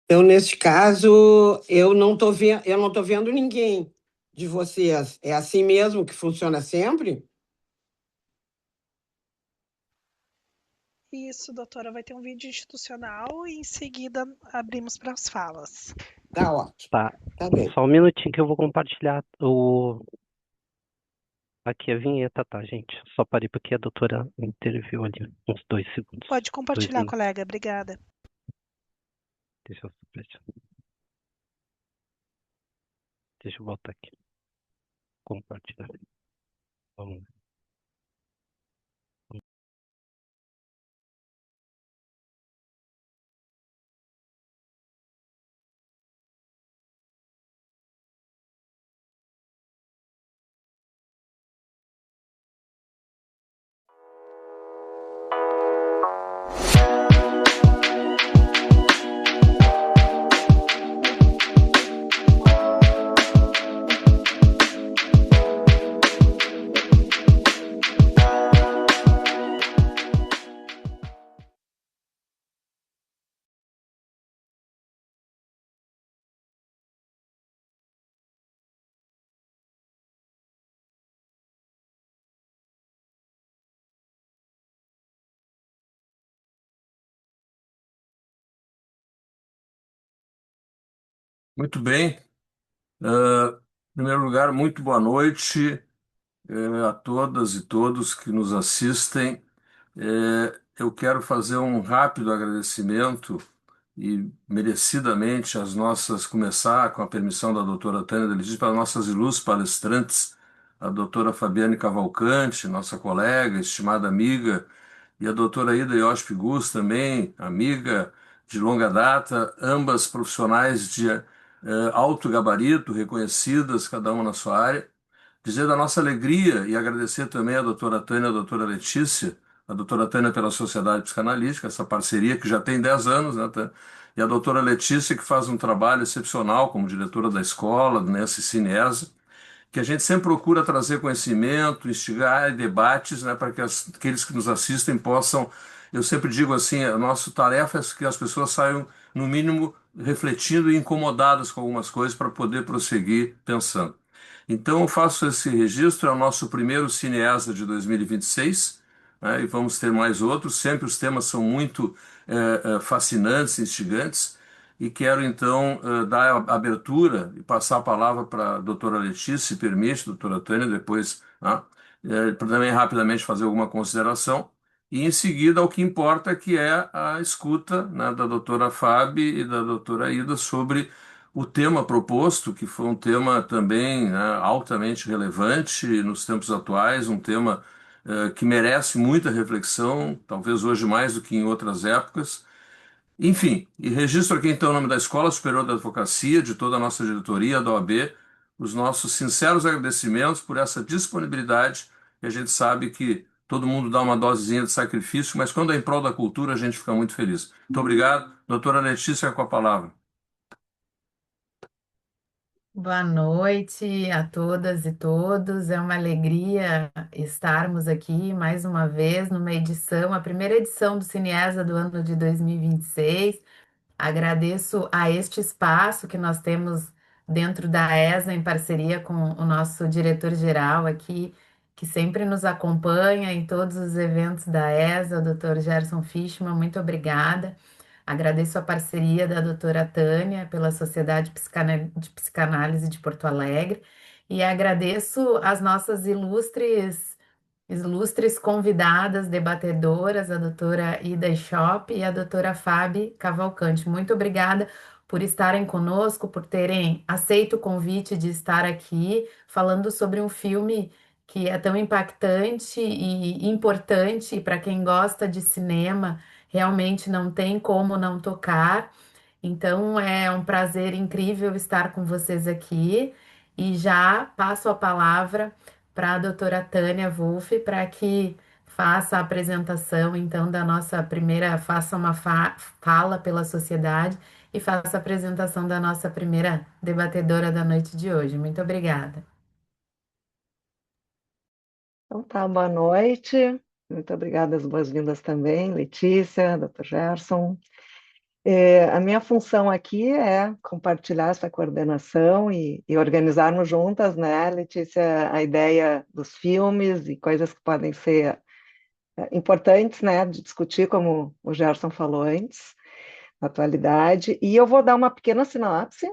Então, neste caso, eu não tô vendo ninguém de vocês. É assim mesmo que funciona sempre? Isso, doutora, vai ter um vídeo institucional e em seguida abrimos para as falas. Tá ótimo. Tá, Tá bem. só um minutinho que eu vou compartilhar aqui a vinheta, tá, gente? Só parei porque a doutora interviu ali, uns 2 segundos. Pode 2 compartilhar, minutos. colega. Obrigada. Deixa eu, deixa eu voltar aqui. Compartilhar. Vamos lá. Muito bem. Em primeiro lugar, muito boa noite, a todas e todos que nos assistem. Eu quero fazer um rápido agradecimento e merecidamente começar com a permissão da doutora Tânia Deligis, para nossas ilustres palestrantes, a doutora Fabiane Cavalcante, nossa colega, estimada amiga, e a doutora Ida Yosp Gus, também amiga de longa data, ambas profissionais de alto gabarito, reconhecidas, cada uma na sua área. Dizer da nossa alegria e agradecer também à doutora Tânia e à doutora Letícia, a doutora Tânia pela Sociedade Psicanalítica, essa parceria que já tem 10 anos, né, Tânia? E a doutora Letícia, que faz um trabalho excepcional como diretora da escola, nessa Cinesa, que a gente sempre procura trazer conhecimento, instigar debates, né, para que aqueles que nos assistem possam. Eu sempre digo assim: a nossa tarefa é que as pessoas saiam, no mínimo, refletindo e incomodadas com algumas coisas para poder prosseguir pensando. Então, eu faço esse registro, é o nosso primeiro Cineasa de 2026, né, e vamos ter mais outros. Sempre os temas são muito fascinantes, instigantes. E quero então dar a abertura e passar a palavra para a doutora Letícia, se permite, doutora Tânia, depois, né, para também rapidamente fazer alguma consideração. E em seguida, o que importa, que é a escuta, né, da doutora Fábio e da doutora Ida sobre o tema proposto, que foi um tema também, né, altamente relevante nos tempos atuais, um tema que merece muita reflexão, talvez hoje mais do que em outras épocas. Enfim, e registro aqui então o nome da Escola Superior da Advocacia, de toda a nossa diretoria, da OAB, os nossos sinceros agradecimentos por essa disponibilidade, que a gente sabe que todo mundo dá uma dosezinha de sacrifício, mas quando é em prol da cultura, a gente fica muito feliz. Muito obrigado. Doutora Letícia, com a palavra. Boa noite a todas e todos. É uma alegria estarmos aqui mais uma vez numa edição, a primeira edição do Cineasa do ano de 2026. Agradeço a este espaço que nós temos dentro da ESA, em parceria com o nosso diretor-geral aqui, que sempre nos acompanha em todos os eventos da ESA, o Dr. Gerson Fischmann. Muito obrigada. Agradeço a parceria da doutora Tânia pela Sociedade de Psicanálise de Porto Alegre e agradeço as nossas ilustres convidadas debatedoras, a doutora Ida Shop e a doutora Fabi Cavalcante. Muito obrigada por estarem conosco, por terem aceito o convite de estar aqui falando sobre um filme que é tão impactante e importante para quem gosta de cinema, realmente não tem como não tocar. Então é um prazer incrível estar com vocês aqui e já passo a palavra para a doutora Tânia Wolff para que faça a apresentação então da nossa primeira, faça uma fala pela sociedade e faça a apresentação da nossa primeira debatedora da noite de hoje. Muito obrigada. Então tá, boa noite. Muito obrigada, as boas-vindas também, Letícia, Dr. Gerson. A minha função aqui é compartilhar essa coordenação e organizarmos juntas, né, Letícia, a ideia dos filmes e coisas que podem ser importantes, né, de discutir, como o Gerson falou antes, na atualidade. E eu vou dar uma pequena sinopse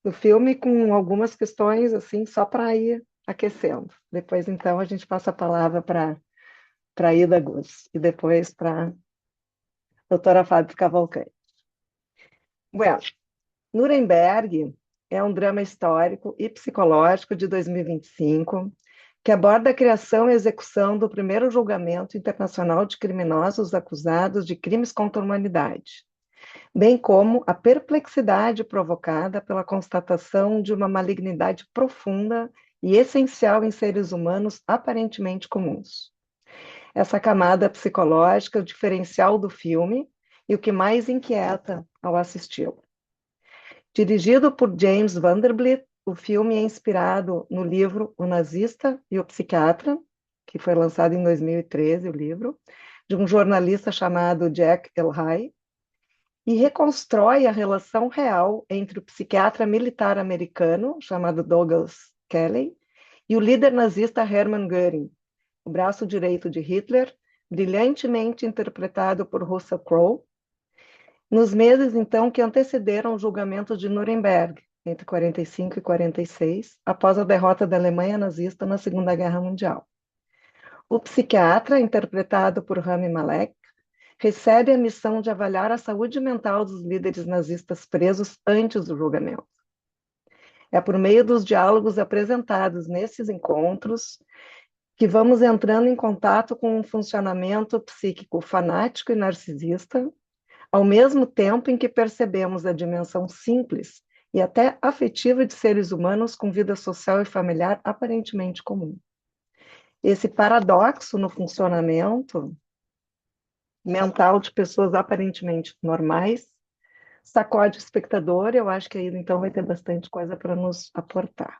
do filme com algumas questões, assim, só para ir aquecendo. Depois, então, a gente passa a palavra para Ida Gus e depois para a doutora Fábio Cavalcante. Bueno, Nuremberg é um drama histórico e psicológico de 2025 que aborda a criação e execução do primeiro julgamento internacional de criminosos acusados de crimes contra a humanidade, bem como a perplexidade provocada pela constatação de uma malignidade profunda e essencial em seres humanos aparentemente comuns. Essa camada psicológica é o diferencial do filme e o que mais inquieta ao assisti-lo. Dirigido por James Vanderbilt, o filme é inspirado no livro O Nazista e o Psiquiatra, que foi lançado em 2013, o livro, de um jornalista chamado Jack Elhai, e reconstrói a relação real entre o psiquiatra militar americano, chamado Douglas Kelly, e o líder nazista Hermann Göring, o braço direito de Hitler, brilhantemente interpretado por Russell Crowe, nos meses, então, que antecederam o julgamento de Nuremberg, entre 45 e 46, após a derrota da Alemanha nazista na Segunda Guerra Mundial. O psiquiatra, interpretado por Rami Malek, recebe a missão de avaliar a saúde mental dos líderes nazistas presos antes do julgamento. É por meio dos diálogos apresentados nesses encontros que vamos entrando em contato com um funcionamento psíquico fanático e narcisista, ao mesmo tempo em que percebemos a dimensão simples e até afetiva de seres humanos com vida social e familiar aparentemente comum. Esse paradoxo no funcionamento mental de pessoas aparentemente normais sacode o espectador, eu acho que aí então vai ter bastante coisa para nos aportar.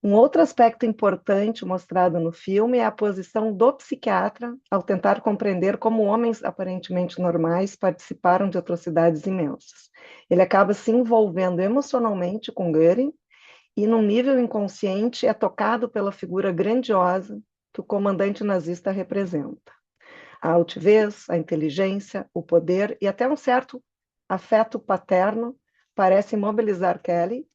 Um outro aspecto importante mostrado no filme é a posição do psiquiatra ao tentar compreender como homens aparentemente normais participaram de atrocidades imensas. Ele acaba se envolvendo emocionalmente com Göring e, num nível inconsciente, é tocado pela figura grandiosa que o comandante nazista representa. A altivez, a inteligência, o poder e até um certo afeto paterno parecem mobilizar Kelly,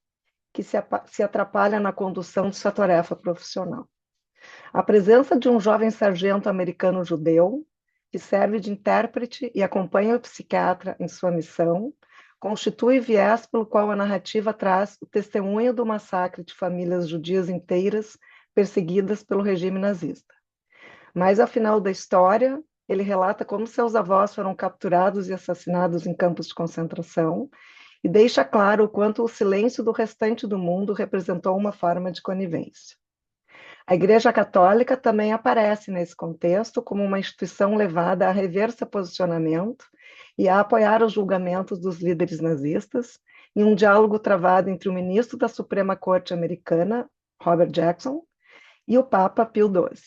que se atrapalha na condução de sua tarefa profissional. A presença de um jovem sargento americano judeu, que serve de intérprete e acompanha o psiquiatra em sua missão, constitui viés pelo qual a narrativa traz o testemunho do massacre de famílias judias inteiras perseguidas pelo regime nazista. Mas, ao final da história, ele relata como seus avós foram capturados e assassinados em campos de concentração, e deixa claro o quanto o silêncio do restante do mundo representou uma forma de conivência. A Igreja Católica também aparece nesse contexto como uma instituição levada a rever seu posicionamento e a apoiar os julgamentos dos líderes nazistas, em um diálogo travado entre o ministro da Suprema Corte americana, Robert Jackson, e o Papa Pio XII.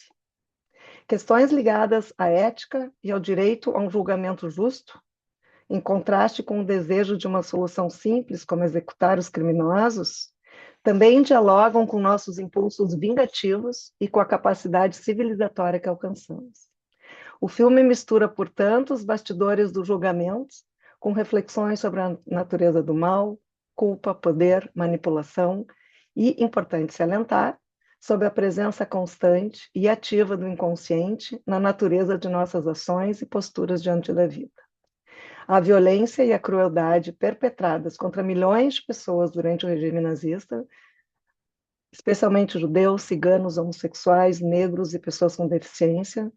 Questões ligadas à ética e ao direito a um julgamento justo, em contraste com o desejo de uma solução simples, como executar os criminosos, também dialogam com nossos impulsos vingativos e com a capacidade civilizatória que alcançamos. O filme mistura, portanto, os bastidores dos julgamentos com reflexões sobre a natureza do mal, culpa, poder, manipulação e, importante salientar, sobre a presença constante e ativa do inconsciente na natureza de nossas ações e posturas diante da vida. A violência e a crueldade perpetradas contra milhões de pessoas durante o regime nazista, especialmente judeus, ciganos, homossexuais, negros e pessoas com deficiência,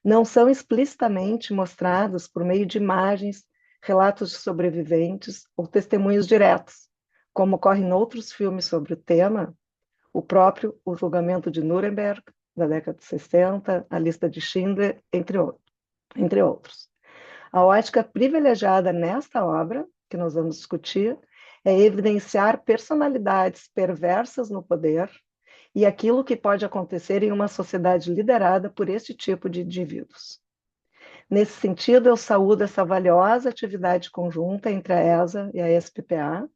não são explicitamente mostradas por meio de imagens, relatos de sobreviventes ou testemunhos diretos, como ocorre em outros filmes sobre o tema, o próprio O Julgamento de Nuremberg, da década de 60, A Lista de Schindler, entre outros. A ótica privilegiada nesta obra, que nós vamos discutir, é evidenciar personalidades perversas no poder e aquilo que pode acontecer em uma sociedade liderada por este tipo de indivíduos. Nesse sentido, eu saúdo essa valiosa atividade conjunta entre a ESA e a SPPA,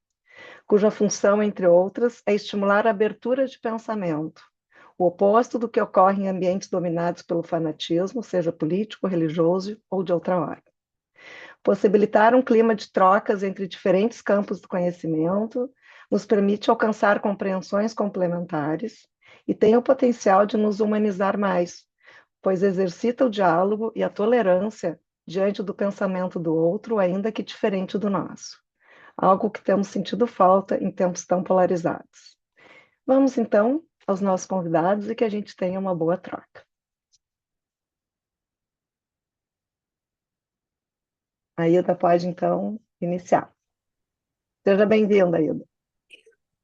cuja função, entre outras, é estimular a abertura de pensamento, o oposto do que ocorre em ambientes dominados pelo fanatismo, seja político, religioso ou de outra ordem. Possibilitar um clima de trocas entre diferentes campos do conhecimento nos permite alcançar compreensões complementares e tem o potencial de nos humanizar mais, pois exercita o diálogo e a tolerância diante do pensamento do outro, ainda que diferente do nosso, algo que temos sentido falta em tempos tão polarizados. Vamos, então, aos nossos convidados e que a gente tenha uma boa troca. A Aida pode, então, iniciar. Seja bem-vinda, Aida.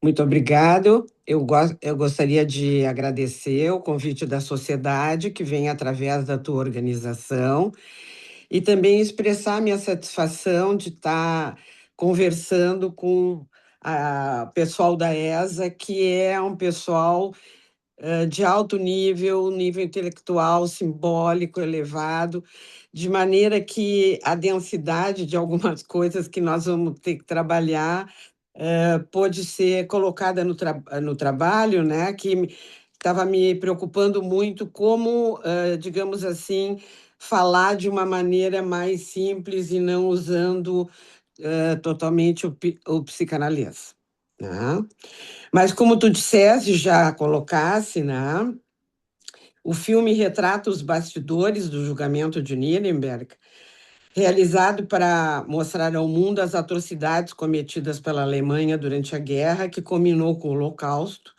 Muito obrigado. Eu gostaria de agradecer o convite da sociedade, que vem através da tua organização, e também expressar minha satisfação de estar conversando com o pessoal da ESA, que é um pessoal de alto nível intelectual, simbólico, elevado, de maneira que a densidade de algumas coisas que nós vamos ter que trabalhar pode ser colocada no trabalho, né, que estava me preocupando muito como, digamos assim, falar de uma maneira mais simples e não usando totalmente o psicanalista, né? Mas como tu disseste, já colocasse, né, o filme retrata os bastidores do julgamento de Nuremberg, realizado para mostrar ao mundo as atrocidades cometidas pela Alemanha durante a guerra, que culminou com o Holocausto,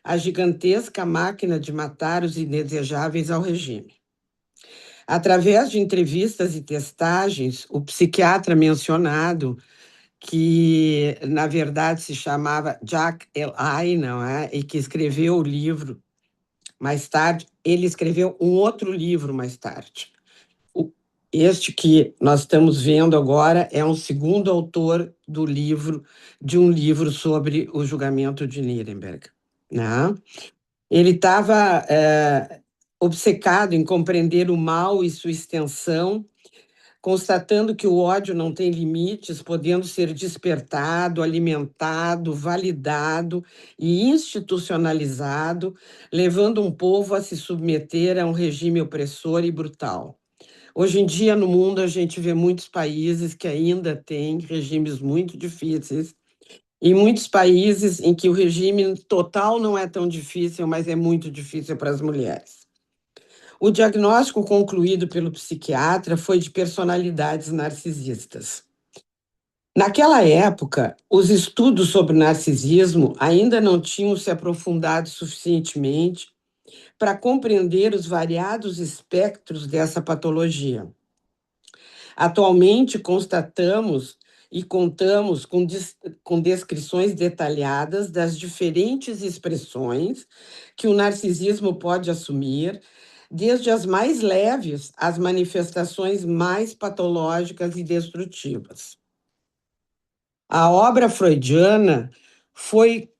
a gigantesca máquina de matar os indesejáveis ao regime. Através de entrevistas e testagens, o psiquiatra mencionado, que na verdade se chamava Jacques Ellul, não é? E que escreveu o livro mais tarde, ele escreveu um outro livro mais tarde. Este que nós estamos vendo agora é um segundo autor de um livro sobre o julgamento de Nuremberg, né? Ele estava obcecado em compreender o mal e sua extensão, constatando que o ódio não tem limites, podendo ser despertado, alimentado, validado e institucionalizado, levando um povo a se submeter a um regime opressor e brutal. Hoje em dia, no mundo, a gente vê muitos países que ainda têm regimes muito difíceis, e muitos países em que o regime total não é tão difícil, mas é muito difícil para as mulheres. O diagnóstico concluído pelo psiquiatra foi de personalidades narcisistas. Naquela época, os estudos sobre narcisismo ainda não tinham se aprofundado suficientemente para compreender os variados espectros dessa patologia. Atualmente, constatamos e contamos com descrições detalhadas das diferentes expressões que o narcisismo pode assumir, desde as mais leves às manifestações mais patológicas e destrutivas. A obra freudiana foi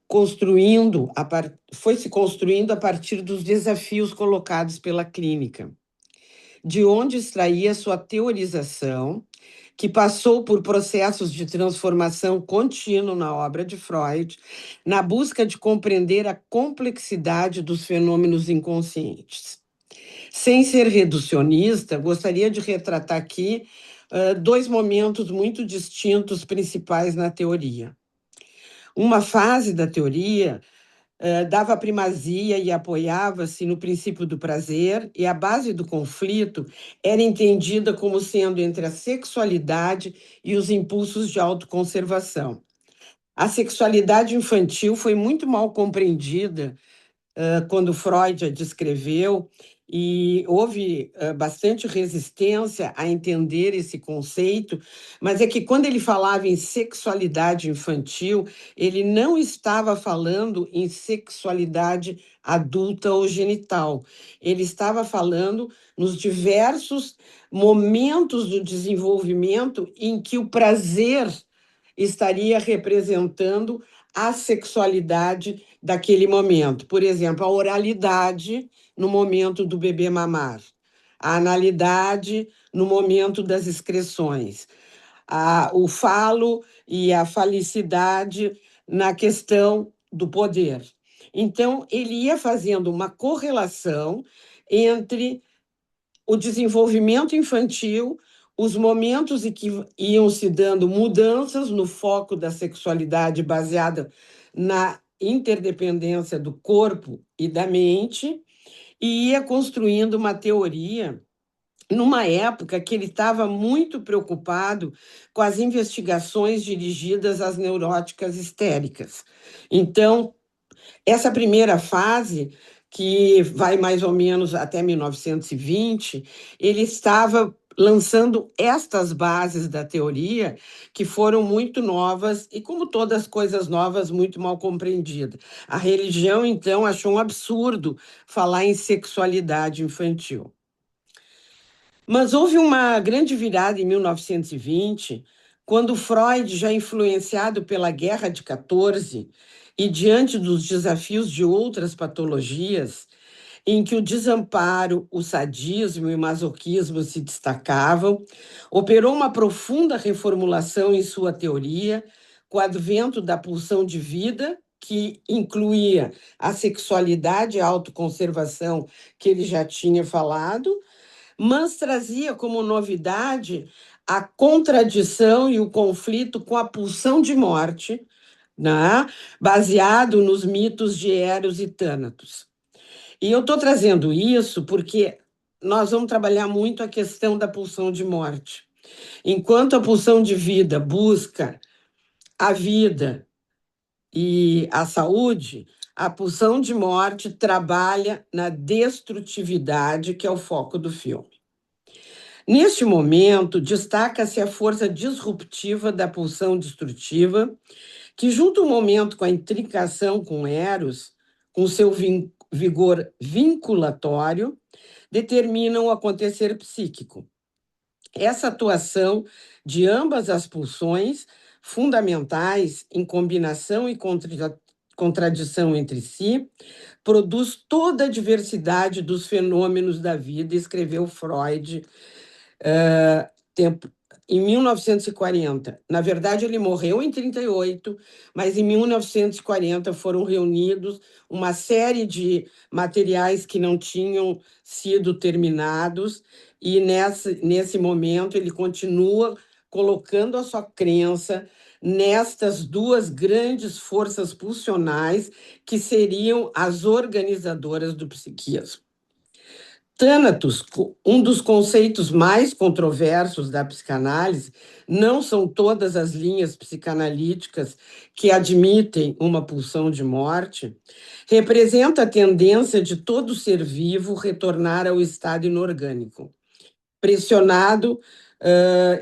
se construindo a partir dos desafios colocados pela clínica, de onde extraía sua teorização, que passou por processos de transformação contínuo na obra de Freud, na busca de compreender a complexidade dos fenômenos inconscientes. Sem ser reducionista, gostaria de retratar aqui dois momentos muito distintos principais na teoria. Uma fase da teoria dava primazia e apoiava-se no princípio do prazer, e a base do conflito era entendida como sendo entre a sexualidade e os impulsos de autoconservação. A sexualidade infantil foi muito mal compreendida quando Freud a descreveu, e houve bastante resistência a entender esse conceito, mas é que quando ele falava em sexualidade infantil, ele não estava falando em sexualidade adulta ou genital, ele estava falando nos diversos momentos do desenvolvimento em que o prazer estaria representando a sexualidade daquele momento. Por exemplo, a oralidade no momento do bebê mamar, a analidade no momento das excreções, o falo e a falicidade na questão do poder. Então, ele ia fazendo uma correlação entre o desenvolvimento infantil, os momentos em que iam se dando mudanças no foco da sexualidade baseada na interdependência do corpo e da mente, e ia construindo uma teoria numa época que ele estava muito preocupado com as investigações dirigidas às neuróticas histéricas. Então, essa primeira fase, que vai mais ou menos até 1920, ele estava lançando estas bases da teoria, que foram muito novas e, como todas as coisas novas, muito mal compreendidas. A religião, então, achou um absurdo falar em sexualidade infantil. Mas houve uma grande virada em 1920, quando Freud, já influenciado pela Guerra de 14 e diante dos desafios de outras patologias, em que o desamparo, o sadismo e o masoquismo se destacavam, operou uma profunda reformulação em sua teoria, com o advento da pulsão de vida, que incluía a sexualidade e a autoconservação que ele já tinha falado, mas trazia como novidade a contradição e o conflito com a pulsão de morte, né? Baseado nos mitos de Eros e Thanatos. E eu estou trazendo isso porque nós vamos trabalhar muito a questão da pulsão de morte. Enquanto a pulsão de vida busca a vida e a saúde, a pulsão de morte trabalha na destrutividade, que é o foco do filme. Neste momento, destaca-se a força disruptiva da pulsão destrutiva, que, junto ao momento com a intricação com Eros, com seu vigor vinculatório, determinam o acontecer psíquico. Essa atuação de ambas as pulsões, fundamentais em combinação e contradição entre si, produz toda a diversidade dos fenômenos da vida, escreveu Freud em 1940. Na verdade, ele morreu em 38, mas em 1940 foram reunidos uma série de materiais que não tinham sido terminados, e nesse momento ele continua colocando a sua crença nestas duas grandes forças pulsionais que seriam as organizadoras do psiquismo. Thanatos, um dos conceitos mais controversos da psicanálise, não são todas as linhas psicanalíticas que admitem uma pulsão de morte, representa a tendência de todo ser vivo retornar ao estado inorgânico, pressionado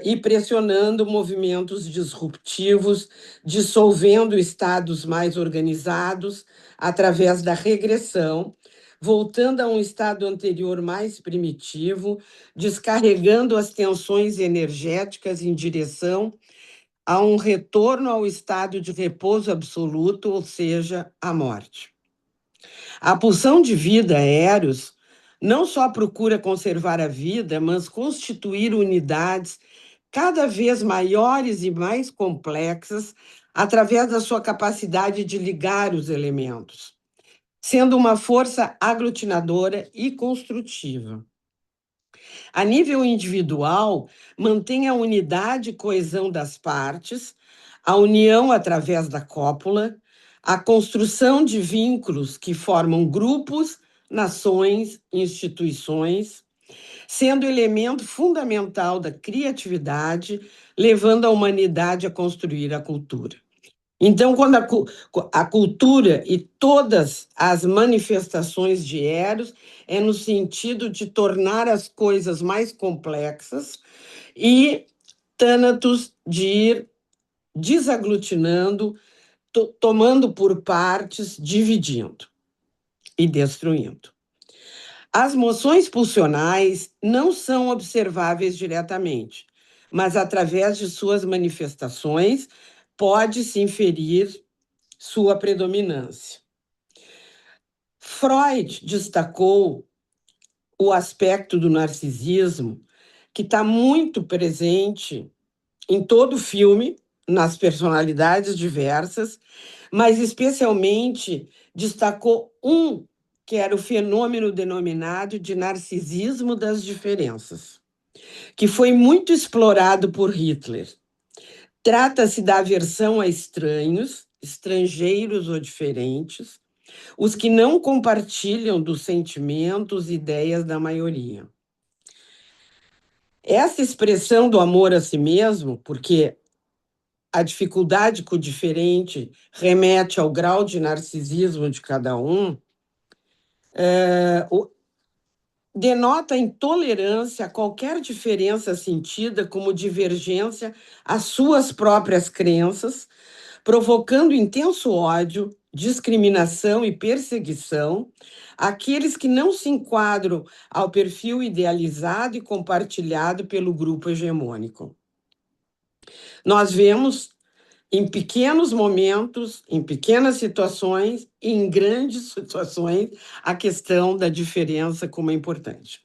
e pressionando movimentos disruptivos, dissolvendo estados mais organizados através da regressão, voltando a um estado anterior mais primitivo, descarregando as tensões energéticas em direção a um retorno ao estado de repouso absoluto, ou seja, a morte. A pulsão de vida, Eros, não só procura conservar a vida, mas constituir unidades cada vez maiores e mais complexas através da sua capacidade de ligar os elementos, sendo uma força aglutinadora e construtiva. A nível individual, mantém a unidade e coesão das partes, a união através da cópula, a construção de vínculos que formam grupos, nações, instituições, sendo elemento fundamental da criatividade, levando a humanidade a construir a cultura. Então, quando a cultura e todas as manifestações de Eros é no sentido de tornar as coisas mais complexas, e Thanatos de ir desaglutinando, tomando por partes, dividindo e destruindo. As moções pulsionais não são observáveis diretamente, mas através de suas manifestações pode-se inferir sua predominância. Freud destacou o aspecto do narcisismo, que está muito presente em todo o filme, nas personalidades diversas, mas especialmente destacou que era o fenômeno denominado de narcisismo das diferenças, que foi muito explorado por Hitler. Trata-se da aversão a estranhos, estrangeiros ou diferentes, os que não compartilham dos sentimentos e ideias da maioria. Essa expressão do amor a si mesmo, porque a dificuldade com o diferente remete ao grau de narcisismo de cada um, denota intolerância a qualquer diferença sentida como divergência às suas próprias crenças, provocando intenso ódio, discriminação e perseguição àqueles que não se enquadram ao perfil idealizado e compartilhado pelo grupo hegemônico. Nós vemos em pequenos momentos, em pequenas situações e em grandes situações a questão da diferença como é importante.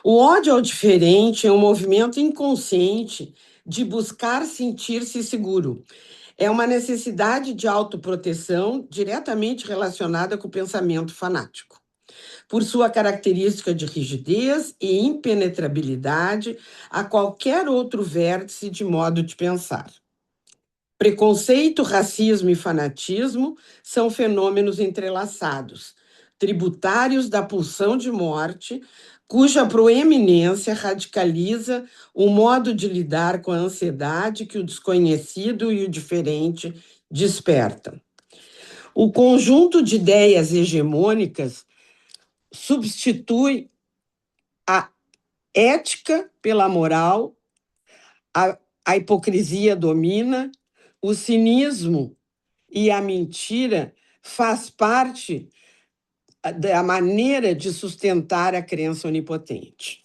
O ódio ao diferente é um movimento inconsciente de buscar sentir-se seguro. É uma necessidade de autoproteção diretamente relacionada com o pensamento fanático, por sua característica de rigidez e impenetrabilidade a qualquer outro vértice de modo de pensar. Preconceito, racismo e fanatismo são fenômenos entrelaçados, tributários da pulsão de morte, cuja proeminência radicaliza o modo de lidar com a ansiedade que o desconhecido e o diferente despertam. O conjunto de ideias hegemônicas substitui a ética pela moral, a hipocrisia domina, o cinismo e a mentira faz parte da maneira de sustentar a crença onipotente.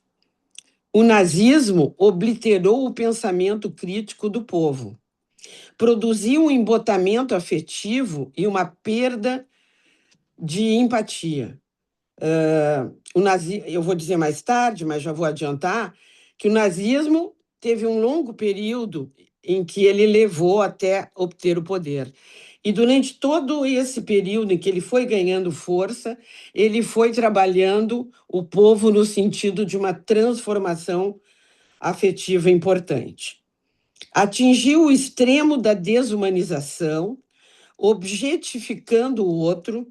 O nazismo obliterou o pensamento crítico do povo, produziu um embotamento afetivo e uma perda de empatia. Eu vou dizer mais tarde, mas já vou adiantar, que o nazismo teve um longo período em que ele levou até obter o poder. E durante todo esse período em que ele foi ganhando força, ele foi trabalhando o povo no sentido de uma transformação afetiva importante. Atingiu o extremo da desumanização, objetificando o outro,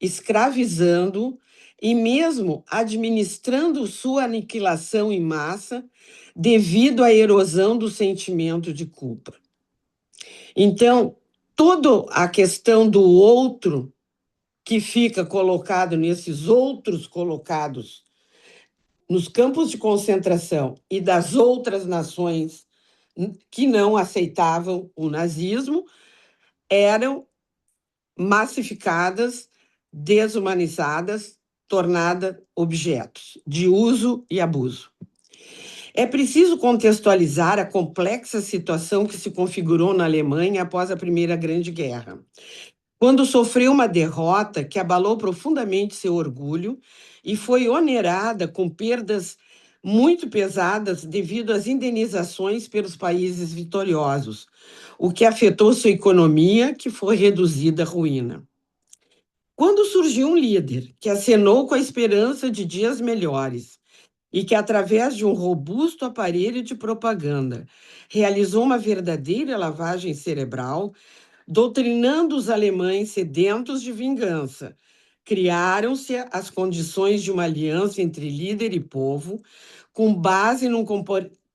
escravizando e mesmo administrando sua aniquilação em massa devido à erosão do sentimento de culpa. Então, toda a questão do outro que fica colocado nesses outros colocados nos campos de concentração e das outras nações que não aceitavam o nazismo eram massificadas, desumanizadas, tornadas objetos de uso e abuso. É preciso contextualizar a complexa situação que se configurou na Alemanha após a Primeira Grande Guerra, quando sofreu uma derrota que abalou profundamente seu orgulho e foi onerada com perdas muito pesadas devido às indenizações pelos países vitoriosos, o que afetou sua economia, que foi reduzida à ruína. Quando surgiu um líder que acenou com a esperança de dias melhores e que, através de um robusto aparelho de propaganda, realizou uma verdadeira lavagem cerebral, doutrinando os alemães sedentos de vingança, criaram-se as condições de uma aliança entre líder e povo, com base num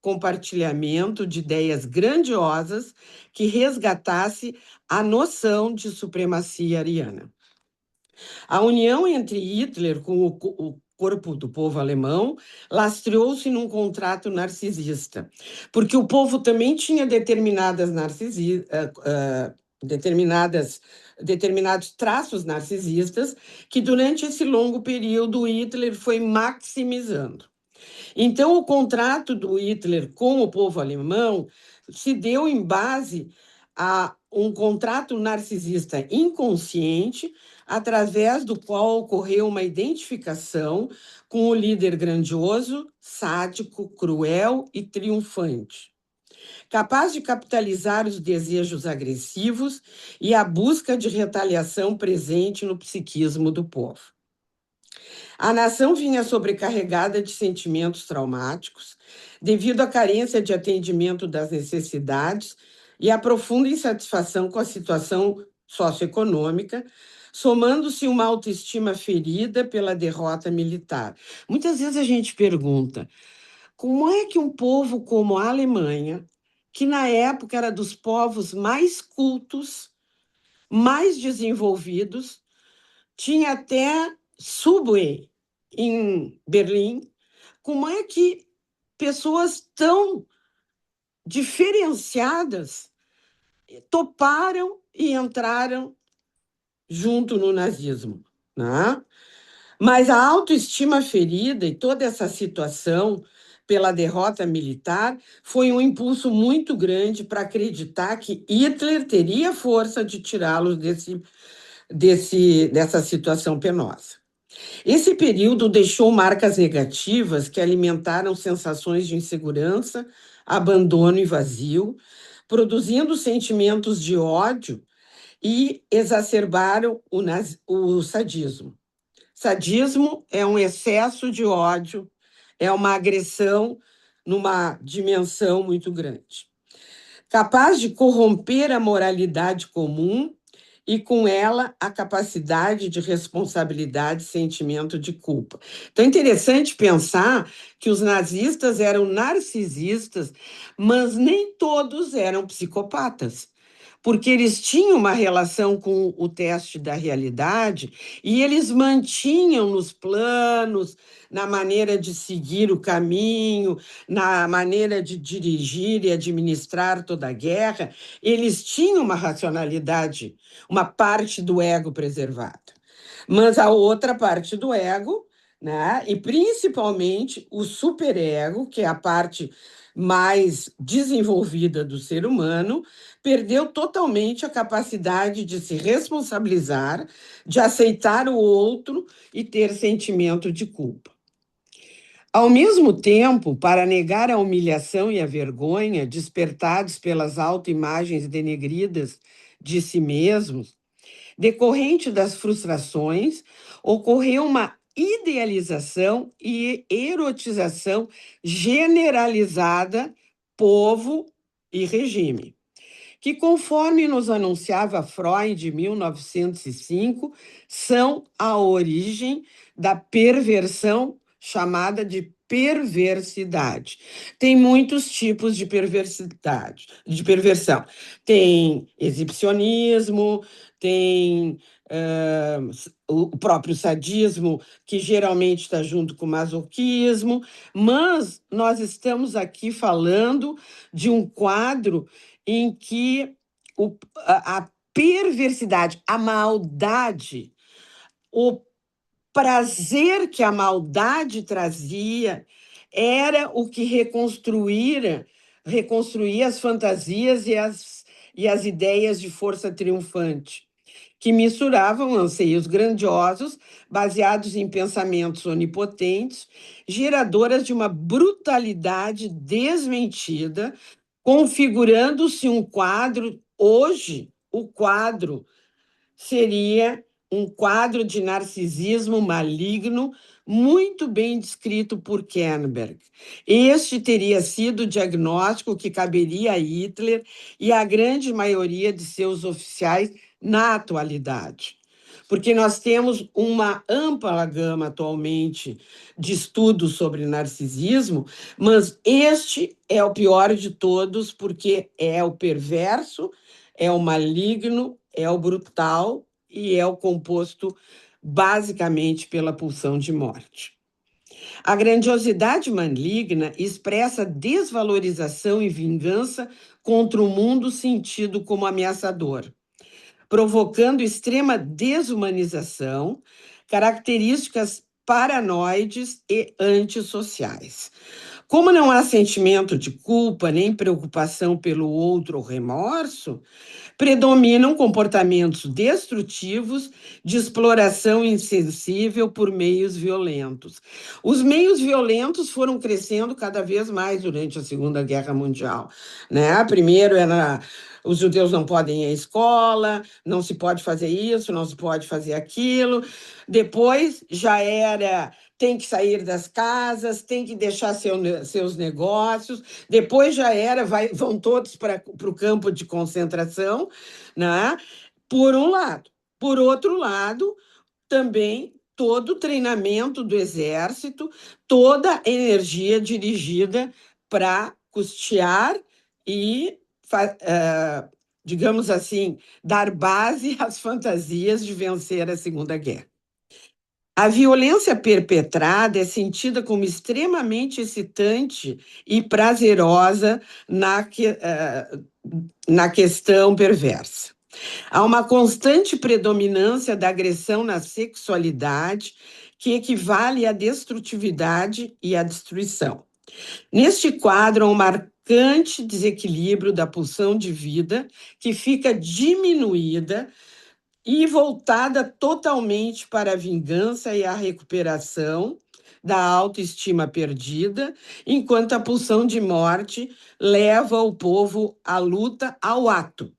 compartilhamento de ideias grandiosas que resgatasse a noção de supremacia ariana. A união entre Hitler com o corpo do povo alemão lastreou-se num contrato narcisista, porque o povo também tinha determinados traços narcisistas que durante esse longo período Hitler foi maximizando. Então, o contrato do Hitler com o povo alemão se deu em base a um contrato narcisista inconsciente, através do qual ocorreu uma identificação com o líder grandioso, sádico, cruel e triunfante, capaz de capitalizar os desejos agressivos e a busca de retaliação presente no psiquismo do povo. A nação vinha sobrecarregada de sentimentos traumáticos, devido à carência de atendimento das necessidades e à profunda insatisfação com a situação socioeconômica, somando-se uma autoestima ferida pela derrota militar. Muitas vezes a gente pergunta, como é que um povo como a Alemanha, que na época era dos povos mais cultos, mais desenvolvidos, tinha até subway em Berlim, como é que pessoas tão diferenciadas toparam e entraram junto no nazismo, né? Mas a autoestima ferida e toda essa situação pela derrota militar foi um impulso muito grande para acreditar que Hitler teria força de tirá-los dessa situação penosa. Esse período deixou marcas negativas que alimentaram sensações de insegurança, abandono e vazio, produzindo sentimentos de ódio e exacerbaram o sadismo. Sadismo é um excesso de ódio, é uma agressão numa dimensão muito grande, capaz de corromper a moralidade comum e, com ela, a capacidade de responsabilidade e sentimento de culpa. Então, é interessante pensar que os nazistas eram narcisistas, mas nem todos eram psicopatas, porque eles tinham uma relação com o teste da realidade e eles mantinham nos planos, na maneira de seguir o caminho, na maneira de dirigir e administrar toda a guerra, eles tinham uma racionalidade, uma parte do ego preservada. Mas a outra parte do ego, né, e principalmente o superego, que é a parte mais desenvolvida do ser humano, perdeu totalmente a capacidade de se responsabilizar, de aceitar o outro e ter sentimento de culpa. Ao mesmo tempo, para negar a humilhação e a vergonha despertados pelas autoimagens denegridas de si mesmos, decorrente das frustrações, ocorreu uma idealização e erotização generalizada, povo e regime, que, conforme nos anunciava Freud em 1905, são a origem da perversão chamada de perversidade. Tem muitos tipos de perversidade, de perversão. Tem exibicionismo, tem o próprio sadismo, que geralmente está junto com o masoquismo, mas nós estamos aqui falando de um quadro em que a perversidade, a maldade, o prazer que a maldade trazia era o que reconstruía as fantasias e as ideias de força triunfante, que misturavam anseios grandiosos, baseados em pensamentos onipotentes, geradoras de uma brutalidade desmentida, configurando-se um quadro. Hoje, o quadro seria um quadro de narcisismo maligno, muito bem descrito por Kernberg. Este teria sido o diagnóstico que caberia a Hitler e à grande maioria de seus oficiais na atualidade. Porque nós temos uma ampla gama atualmente de estudos sobre narcisismo, mas este é o pior de todos, porque é o perverso, é o maligno, é o brutal e é o composto basicamente pela pulsão de morte. A grandiosidade maligna expressa desvalorização e vingança contra o mundo sentido como ameaçador, provocando extrema desumanização, características paranoides e antissociais. Como não há sentimento de culpa nem preocupação pelo outro ou remorso, predominam comportamentos destrutivos de exploração insensível por meios violentos. Os meios violentos foram crescendo cada vez mais durante a Segunda Guerra Mundial, né? Primeiro era os judeus não podem ir à escola, não se pode fazer isso, não se pode fazer aquilo. Depois já era tem que sair das casas, tem que deixar seus negócios. Depois já era, vão todos para o campo de concentração, né? Por um lado. Por outro lado, também todo o treinamento do exército, toda a energia dirigida para custear e, digamos assim, dar base às fantasias de vencer a Segunda Guerra. A violência perpetrada é sentida como extremamente excitante e prazerosa na questão perversa. Há uma constante predominância da agressão na sexualidade, que equivale à destrutividade e à destruição. Neste quadro, há um marcante desequilíbrio da pulsão de vida, que fica diminuída e voltada totalmente para a vingança e a recuperação da autoestima perdida, enquanto a pulsão de morte leva o povo à luta, ao ato.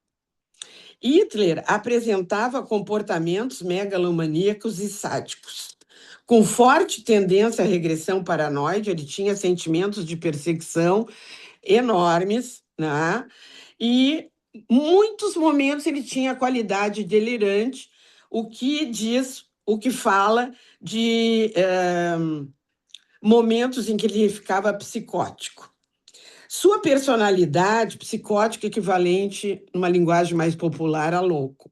Hitler apresentava comportamentos megalomaníacos e sádicos. Com forte tendência à regressão paranoide, ele tinha sentimentos de perseguição enormes, né? E muitos momentos ele tinha qualidade delirante, o que fala de momentos em que ele ficava psicótico. Sua personalidade psicótica equivalente, numa linguagem mais popular, a louco.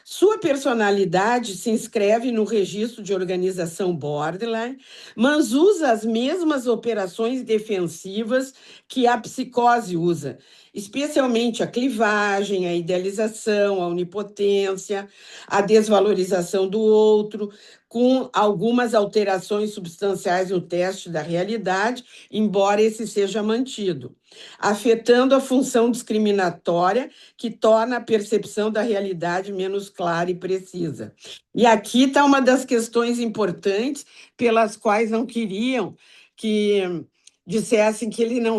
Sua personalidade se inscreve no registro de organização borderline, mas usa as mesmas operações defensivas que a psicose usa, especialmente a clivagem, a idealização, a onipotência, a desvalorização do outro, com algumas alterações substanciais no teste da realidade, embora esse seja mantido, afetando a função discriminatória que torna a percepção da realidade menos clara e precisa. E aqui está uma das questões importantes pelas quais não queriam que dissessem que ele não,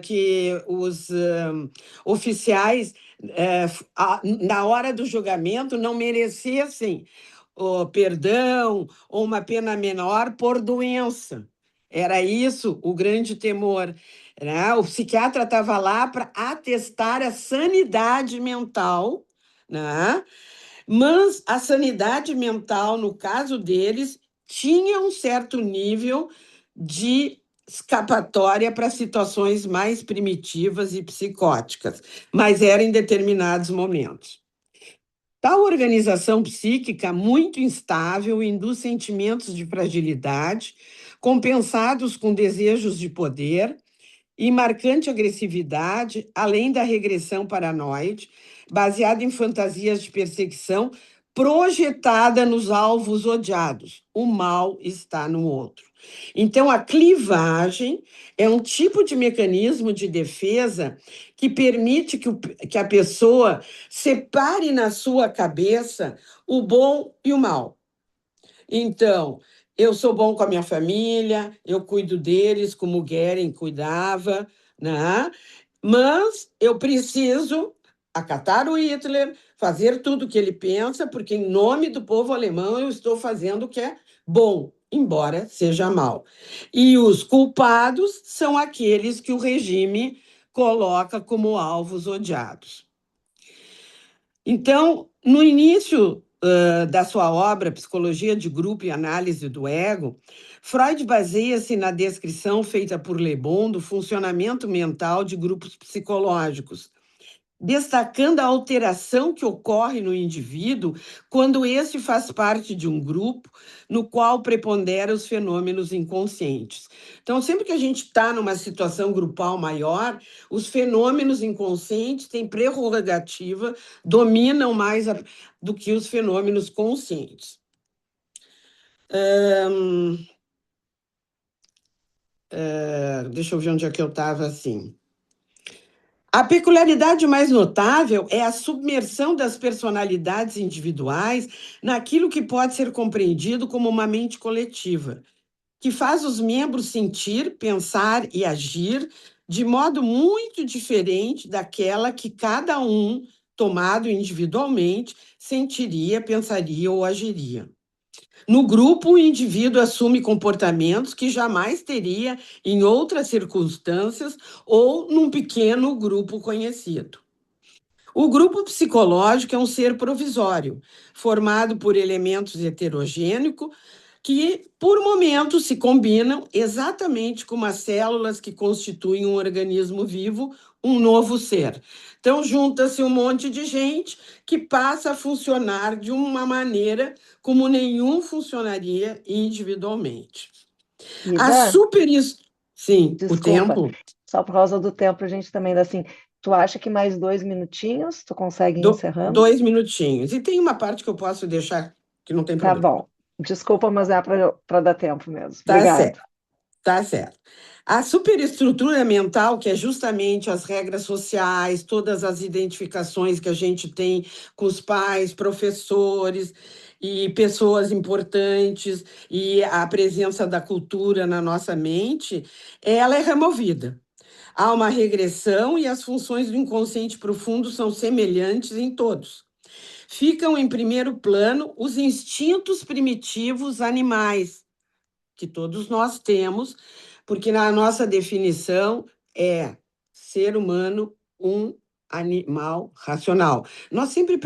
que os oficiais, na hora do julgamento, não merecessem perdão ou uma pena menor por doença. Era isso o grande temor, né? O psiquiatra estava lá para atestar a sanidade mental, né? Mas a sanidade mental, no caso deles, tinha um certo nível de escapatória para situações mais primitivas e psicóticas, mas era em determinados momentos. Tal organização psíquica muito instável induz sentimentos de fragilidade, compensados com desejos de poder e marcante agressividade, além da regressão paranoide, baseada em fantasias de perseguição projetada nos alvos odiados. O mal está no outro. Então, a clivagem é um tipo de mecanismo de defesa que permite que a pessoa separe na sua cabeça o bom e o mal. Então, eu sou bom com a minha família, eu cuido deles como o Goering cuidava, né? Mas eu preciso acatar o Hitler, fazer tudo o que ele pensa, porque em nome do povo alemão eu estou fazendo o que é bom, embora seja mal. E os culpados são aqueles que o regime coloca como alvos odiados. Então, no início da sua obra Psicologia de Grupo e Análise do Ego, Freud baseia-se na descrição feita por Le Bon do funcionamento mental de grupos psicológicos, destacando a alteração que ocorre no indivíduo quando este faz parte de um grupo no qual preponderam os fenômenos inconscientes. Então, sempre que a gente está numa situação grupal maior, os fenômenos inconscientes têm prerrogativa, dominam mais do que os fenômenos conscientes. deixa eu ver onde é que eu estava assim. A peculiaridade mais notável é a submersão das personalidades individuais naquilo que pode ser compreendido como uma mente coletiva, que faz os membros sentir, pensar e agir de modo muito diferente daquela que cada um, tomado individualmente, sentiria, pensaria ou agiria. No grupo, o indivíduo assume comportamentos que jamais teria em outras circunstâncias ou num pequeno grupo conhecido. O grupo psicológico é um ser provisório, formado por elementos heterogêneos que, por momentos, se combinam exatamente como as células que constituem um organismo vivo, um novo ser. Então, junta-se um monte de gente que passa a funcionar de uma maneira como nenhum funcionaria individualmente. A Ida, super... Sim, o desculpa, tempo... só por causa do tempo a gente também dá assim. Tu acha que mais 2 minutinhos tu consegue ir encerrando? 2 minutinhos. E tem uma parte que eu posso deixar que não tem Tá problema. bom. Desculpa, mas é para dar tempo mesmo. Tá Obrigada. certo, tá certo. A superestrutura mental, que é justamente as regras sociais, todas as identificações que a gente tem com os pais, professores e pessoas importantes, e a presença da cultura na nossa mente, ela é removida. Há uma regressão e as funções do inconsciente profundo são semelhantes em todos. Ficam em primeiro plano os instintos primitivos animais, que todos nós temos, porque na nossa definição é ser humano um animal racional. Nós sempre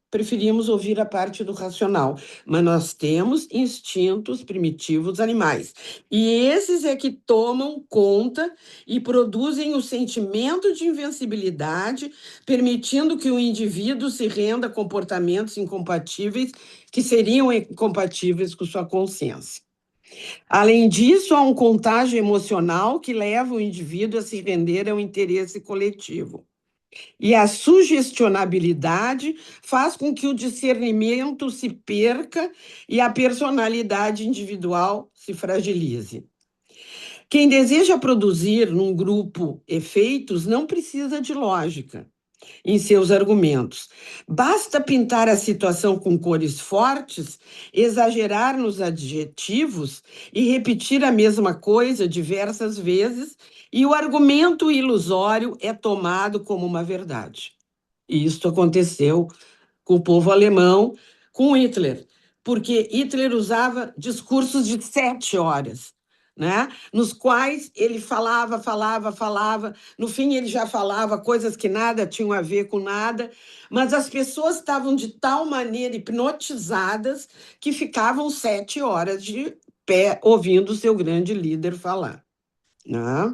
preferimos ouvir a parte do racional, mas nós temos instintos primitivos animais. E esses é que tomam conta e produzem o sentimento de invencibilidade, permitindo que o indivíduo se renda a comportamentos incompatíveis, que seriam incompatíveis com sua consciência. Além disso, há um contágio emocional que leva o indivíduo a se render ao interesse coletivo. E a sugestionabilidade faz com que o discernimento se perca e a personalidade individual se fragilize. Quem deseja produzir num grupo efeitos não precisa de lógica em seus argumentos. Basta pintar a situação com cores fortes, exagerar nos adjetivos e repetir a mesma coisa diversas vezes, e o argumento ilusório é tomado como uma verdade. E isso aconteceu com o povo alemão, com Hitler, porque Hitler usava discursos de 7 horas, né? Nos quais ele falava. No fim, ele já falava coisas que nada tinham a ver com nada, mas as pessoas estavam de tal maneira hipnotizadas que ficavam 7 horas de pé ouvindo o seu grande líder falar, né?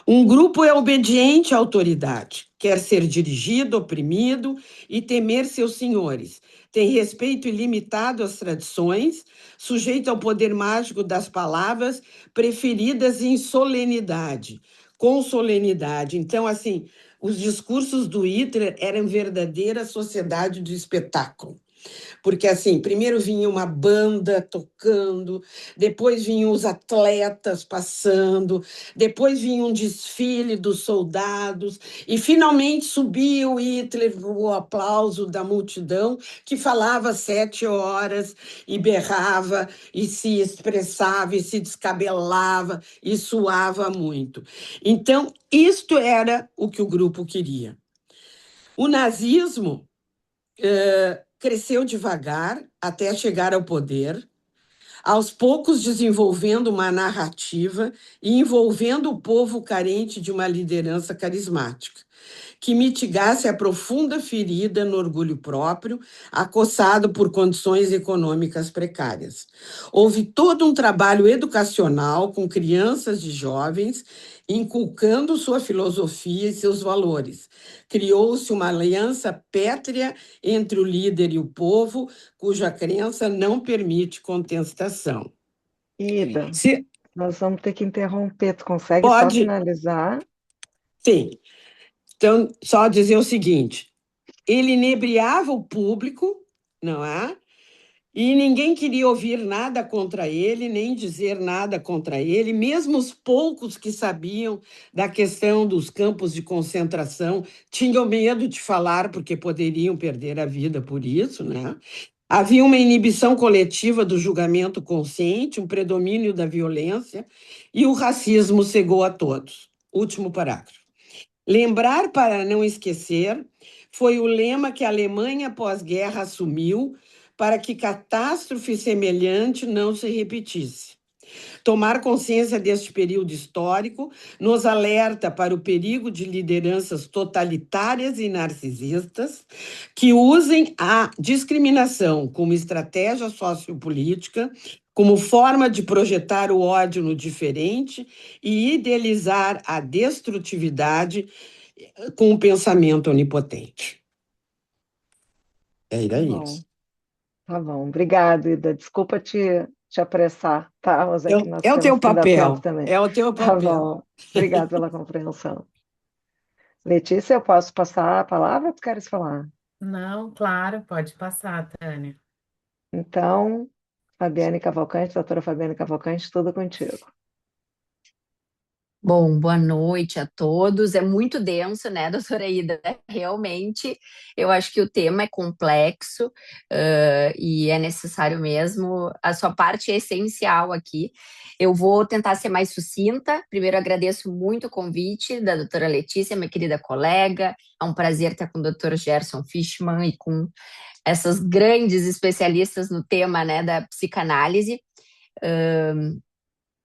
Um grupo é obediente à autoridade, quer ser dirigido, oprimido e temer seus senhores. Tem respeito ilimitado às tradições, sujeito ao poder mágico das palavras, preferidas em solenidade, com solenidade. Então, assim, os discursos do Hitler eram verdadeira sociedade do espetáculo. Porque, assim, primeiro vinha uma banda tocando, depois vinham os atletas passando, depois vinha um desfile dos soldados, e finalmente subia o Hitler, o aplauso da multidão, que falava 7 horas, e berrava, e se expressava, e se descabelava, e suava muito. Então, isto era o que o grupo queria. O nazismo cresceu devagar até chegar ao poder, aos poucos desenvolvendo uma narrativa e envolvendo o povo carente de uma liderança carismática, que mitigasse a profunda ferida no orgulho próprio, acossado por condições econômicas precárias. Houve todo um trabalho educacional com crianças e jovens, inculcando sua filosofia e seus valores. Criou-se uma aliança pétrea entre o líder e o povo, cuja crença não permite contestação. Ida, Se nós vamos ter que interromper. Tu consegue só pode, finalizar? sim. Então, só dizer o seguinte: ele inebriava o público, não é? E ninguém queria ouvir nada contra ele, nem dizer nada contra ele, mesmo os poucos que sabiam da questão dos campos de concentração tinham medo de falar porque poderiam perder a vida por isso, né? Havia uma inibição coletiva do julgamento consciente, um predomínio da violência e o racismo cegou a todos. Último parágrafo. Lembrar para não esquecer foi o lema que a Alemanha pós-guerra assumiu para que catástrofe semelhante não se repetisse. Tomar consciência deste período histórico nos alerta para o perigo de lideranças totalitárias e narcisistas que usem a discriminação como estratégia sociopolítica, como forma de projetar o ódio no diferente e idealizar a destrutividade com o pensamento onipotente. Era isso. Tá bom. Obrigado, Ida. Desculpa te apressar, tá? Mas é que nós É o teu temos que dar tempo papel. também. É o teu Tá papel. bom. Obrigado pela compreensão. Letícia, eu posso passar a palavra ou tu queres falar? Não, claro, pode passar, Tânia. Então, Fabiane Cavalcante, doutora Fabiane Cavalcante, tudo contigo. Bom, boa noite a todos. É muito denso, né, doutora Ida? Realmente, eu acho que o tema é complexo, e é necessário mesmo. A sua parte é essencial aqui. Eu vou tentar ser mais sucinta. Primeiro, agradeço muito o convite da doutora Letícia, minha querida colega. É um prazer estar com o doutor Gerson Fischmann e com essas grandes especialistas no tema, né, da psicanálise.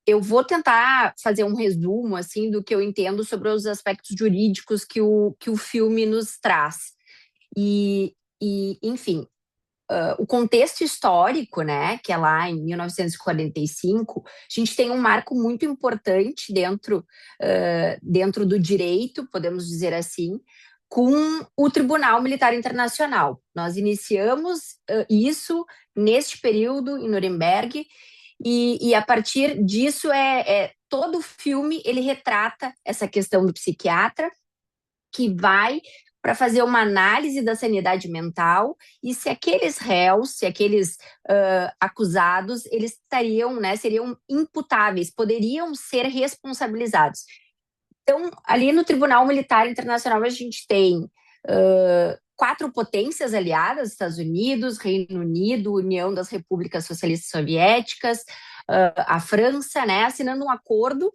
Eu vou tentar fazer um resumo assim do que eu entendo sobre os aspectos jurídicos que o filme nos traz. Enfim, o contexto histórico, né, que é lá em 1945, a gente tem um marco muito importante dentro do direito, podemos dizer assim, com o Tribunal Militar Internacional. Nós iniciamos isso neste período em Nuremberg, e a partir disso todo o filme ele retrata essa questão do psiquiatra que vai para fazer uma análise da sanidade mental e se aqueles réus, se aqueles acusados, eles seriam imputáveis, poderiam ser responsabilizados. Então, ali no Tribunal Militar Internacional a gente tem 4 potências aliadas, Estados Unidos, Reino Unido, União das Repúblicas Socialistas Soviéticas, a França, né, assinando um acordo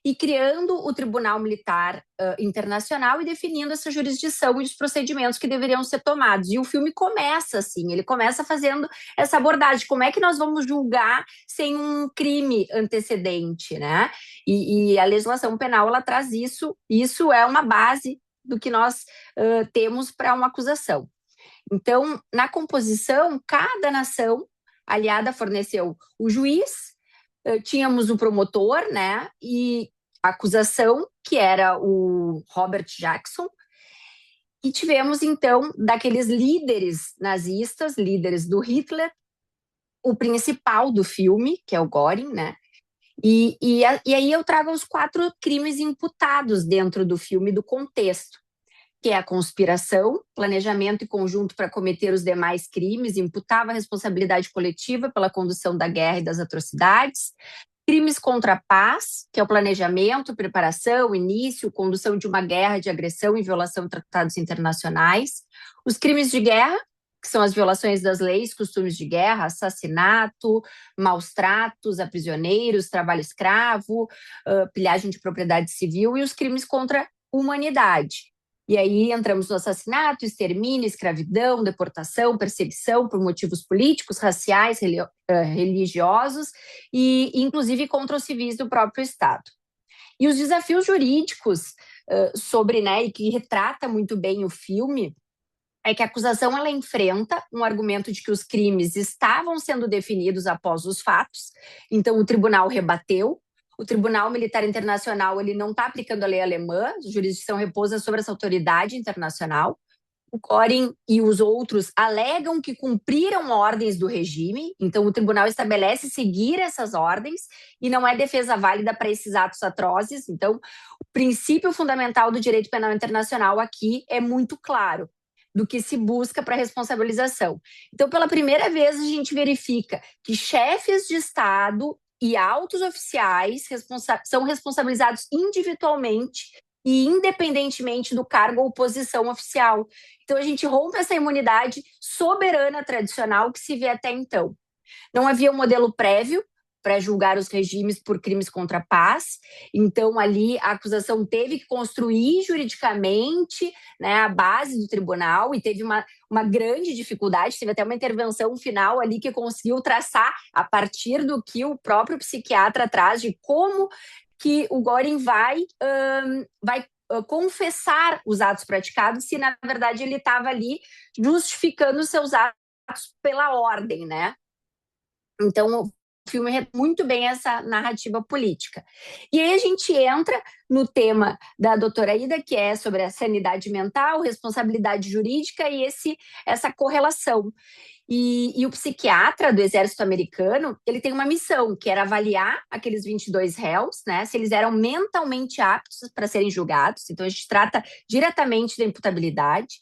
e criando o Tribunal Militar Internacional e definindo essa jurisdição e os procedimentos que deveriam ser tomados. E o filme começa assim, ele começa fazendo essa abordagem, como é que nós vamos julgar sem um crime antecedente, né? E a legislação penal, ela traz isso é uma base do que nós temos para uma acusação. Então, na composição, cada nação aliada forneceu o juiz, tínhamos o promotor, né, e a acusação, que era o Robert Jackson, e tivemos, então, daqueles líderes nazistas, líderes do Hitler, o principal do filme, que é o Göring, né, e aí eu trago os 4 crimes imputados dentro do filme, do contexto, que é a conspiração, planejamento e conjunto para cometer os demais crimes, imputava a responsabilidade coletiva pela condução da guerra e das atrocidades, crimes contra a paz, que é o planejamento, preparação, início, condução de uma guerra de agressão e violação de tratados internacionais, os crimes de guerra, que são as violações das leis, costumes de guerra, assassinato, maus tratos a prisioneiros, trabalho escravo, pilhagem de propriedade civil e os crimes contra a humanidade. E aí entramos no assassinato, extermínio, escravidão, deportação, perseguição por motivos políticos, raciais, religiosos e inclusive contra os civis do próprio Estado. E os desafios jurídicos né, e que retrata muito bem o filme, é que a acusação ela enfrenta um argumento de que os crimes estavam sendo definidos após os fatos, então o tribunal rebateu. O Tribunal Militar Internacional ele não está aplicando a lei alemã, a jurisdição repousa sobre essa autoridade internacional. O Göring e os outros alegam que cumpriram ordens do regime, então o tribunal estabelece seguir essas ordens e não é defesa válida para esses atos atrozes. Então, o princípio fundamental do direito penal internacional aqui é muito claro. do que se busca para responsabilização. Então, pela primeira vez, a gente verifica que chefes de Estado e altos oficiais são responsabilizados individualmente e independentemente do cargo ou posição oficial. Então, a gente rompe essa imunidade soberana tradicional que se vê até então. Não havia um modelo prévio para julgar os regimes por crimes contra a paz, então ali a acusação teve que construir juridicamente, né, a base do tribunal, e teve uma grande dificuldade, teve até uma intervenção final ali que conseguiu traçar, a partir do que o próprio psiquiatra traz, de como que o Göring vai confessar os atos praticados, se na verdade ele estava ali justificando os seus atos pela ordem, né? Então, o filme é muito bem essa narrativa política. E aí a gente entra no tema da doutora Ida, que é sobre a sanidade mental, responsabilidade jurídica e essa correlação. E o psiquiatra do exército americano, ele tem uma missão, que era avaliar aqueles 22 réus, né, se eles eram mentalmente aptos para serem julgados. Então, a gente trata diretamente da imputabilidade.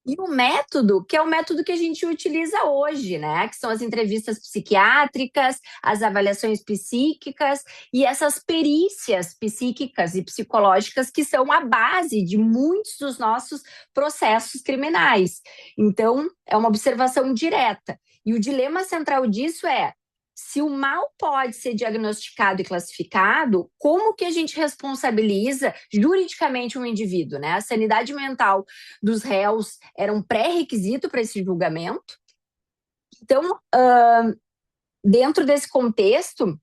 E o método, que é o método que a gente utiliza hoje, né? Que são as entrevistas psiquiátricas, as avaliações psíquicas e essas perícias psíquicas e psicológicas que são a base de muitos dos nossos processos criminais. Então, é uma observação direta. E o dilema central disso é: se o mal pode ser diagnosticado e classificado, como que a gente responsabiliza juridicamente um indivíduo, né? A sanidade mental dos réus era um pré-requisito para esse julgamento. Então, dentro desse contexto,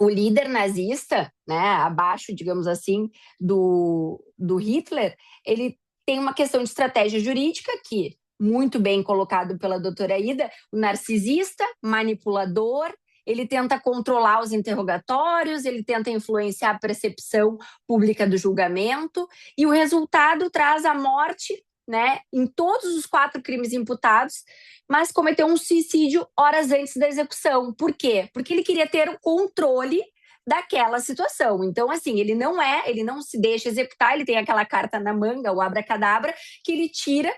o líder nazista, né, abaixo, digamos assim, do Hitler, ele tem uma questão de estratégia jurídica que, muito bem colocado pela doutora Ida, o narcisista, manipulador, ele tenta controlar os interrogatórios, ele tenta influenciar a percepção pública do julgamento, e o resultado traz a morte, né, em todos os 4 crimes imputados, mas cometeu um suicídio horas antes da execução. Por quê? Porque ele queria ter o controle daquela situação. Então, assim, ele não se deixa executar, ele tem aquela carta na manga, o abracadabra, que ele tira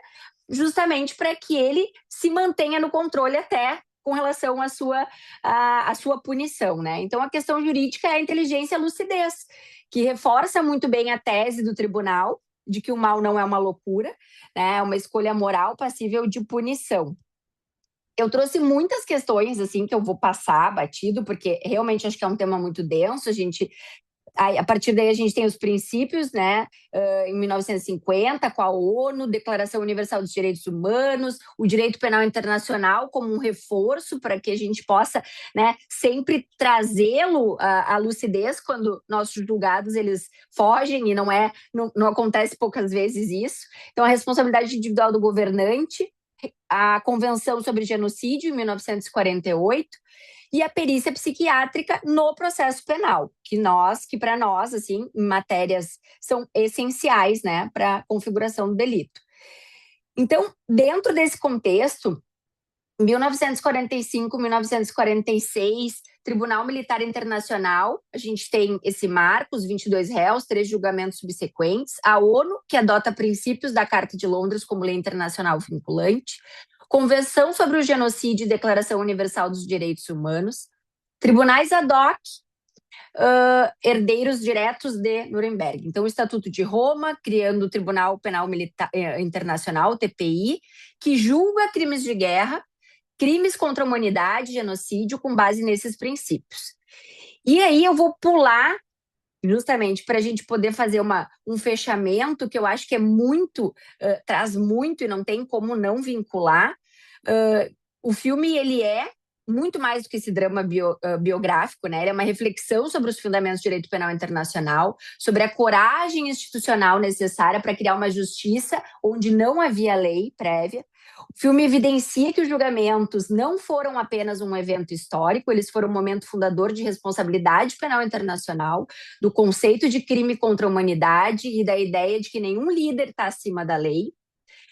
justamente para que ele se mantenha no controle até com relação à sua punição, né? Então, a questão jurídica é a inteligência e a lucidez, que reforça muito bem a tese do tribunal de que o mal não é uma loucura, né? É uma escolha moral passível de punição. Eu trouxe muitas questões, assim, que eu vou passar batido, porque realmente acho que é um tema muito denso. A partir daí a gente tem os princípios, né, em 1950, com a ONU, Declaração Universal dos Direitos Humanos, o direito penal internacional como um reforço para que a gente possa, né, sempre trazê-lo à lucidez quando nossos julgados eles fogem, e não acontece poucas vezes isso. Então, a responsabilidade individual do governante, a Convenção sobre Genocídio, em 1948, e a perícia psiquiátrica no processo penal, que para nós, assim, em matérias são essenciais, né, para a configuração do delito. Então, dentro desse contexto, 1945, 1946, Tribunal Militar Internacional, a gente tem esse marco, os 22 réus, 3 julgamentos subsequentes, a ONU, que adota princípios da Carta de Londres como lei internacional vinculante, Convenção sobre o Genocídio e Declaração Universal dos Direitos Humanos, tribunais ad hoc, herdeiros diretos de Nuremberg. Então, o Estatuto de Roma, criando o Tribunal Penal Militar, Internacional, TPI, que julga crimes de guerra, crimes contra a humanidade, genocídio, com base nesses princípios. E aí eu vou pular, justamente para a gente poder fazer um fechamento, que eu acho que é muito, traz muito e não tem como não vincular. O filme, ele é muito mais do que esse drama biográfico, né? Ele é uma reflexão sobre os fundamentos do direito penal internacional, sobre a coragem institucional necessária para criar uma justiça onde não havia lei prévia. O filme evidencia que os julgamentos não foram apenas um evento histórico, eles foram um momento fundador de responsabilidade penal internacional, do conceito de crime contra a humanidade e da ideia de que nenhum líder está acima da lei.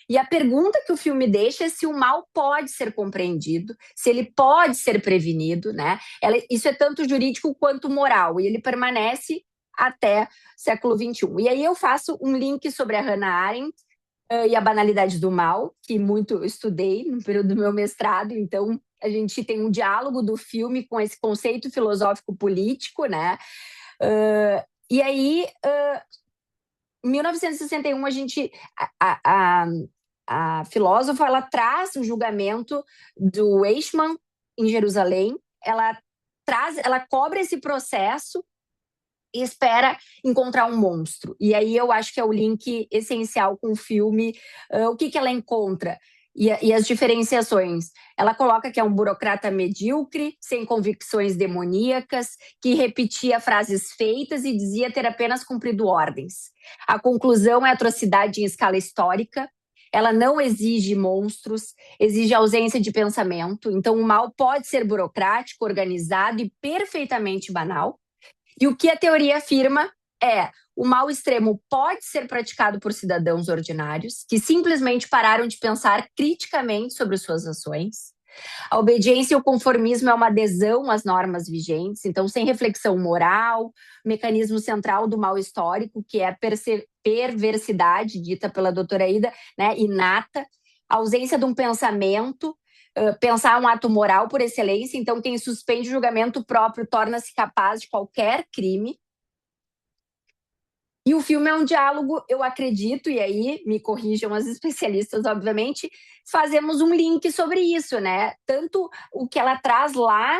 E a pergunta que o filme deixa é se o mal pode ser compreendido, se ele pode ser prevenido, né? Isso é tanto jurídico quanto moral, e ele permanece até século XXI. E aí eu faço um link sobre a Hannah Arendt, e a banalidade do mal, que muito estudei no período do meu mestrado. Então, a gente tem um diálogo do filme com esse conceito filosófico político, né? E aí, em 1961, a filósofa, ela traz o julgamento do Eichmann em Jerusalém, ela cobra esse processo e espera encontrar um monstro. E aí eu acho que é o link essencial com o filme. O que ela encontra? E as diferenciações. Ela coloca que é um burocrata medíocre, sem convicções demoníacas, que repetia frases feitas e dizia ter apenas cumprido ordens. A conclusão é atrocidade em escala histórica. Ela não exige monstros, exige ausência de pensamento. Então, o mal pode ser burocrático, organizado e perfeitamente banal. E o que a teoria afirma é: o mal extremo pode ser praticado por cidadãos ordinários que simplesmente pararam de pensar criticamente sobre suas ações. A obediência e o conformismo é uma adesão às normas vigentes, então sem reflexão moral, o mecanismo central do mal histórico, que é a perversidade, dita pela doutora Ida, né, inata, a ausência de um pensamento, pensar um ato moral por excelência, então quem suspende o julgamento próprio torna-se capaz de qualquer crime. E o filme é um diálogo, eu acredito, e aí me corrijam as especialistas, obviamente, fazemos um link sobre isso, né? Tanto o que ela traz lá,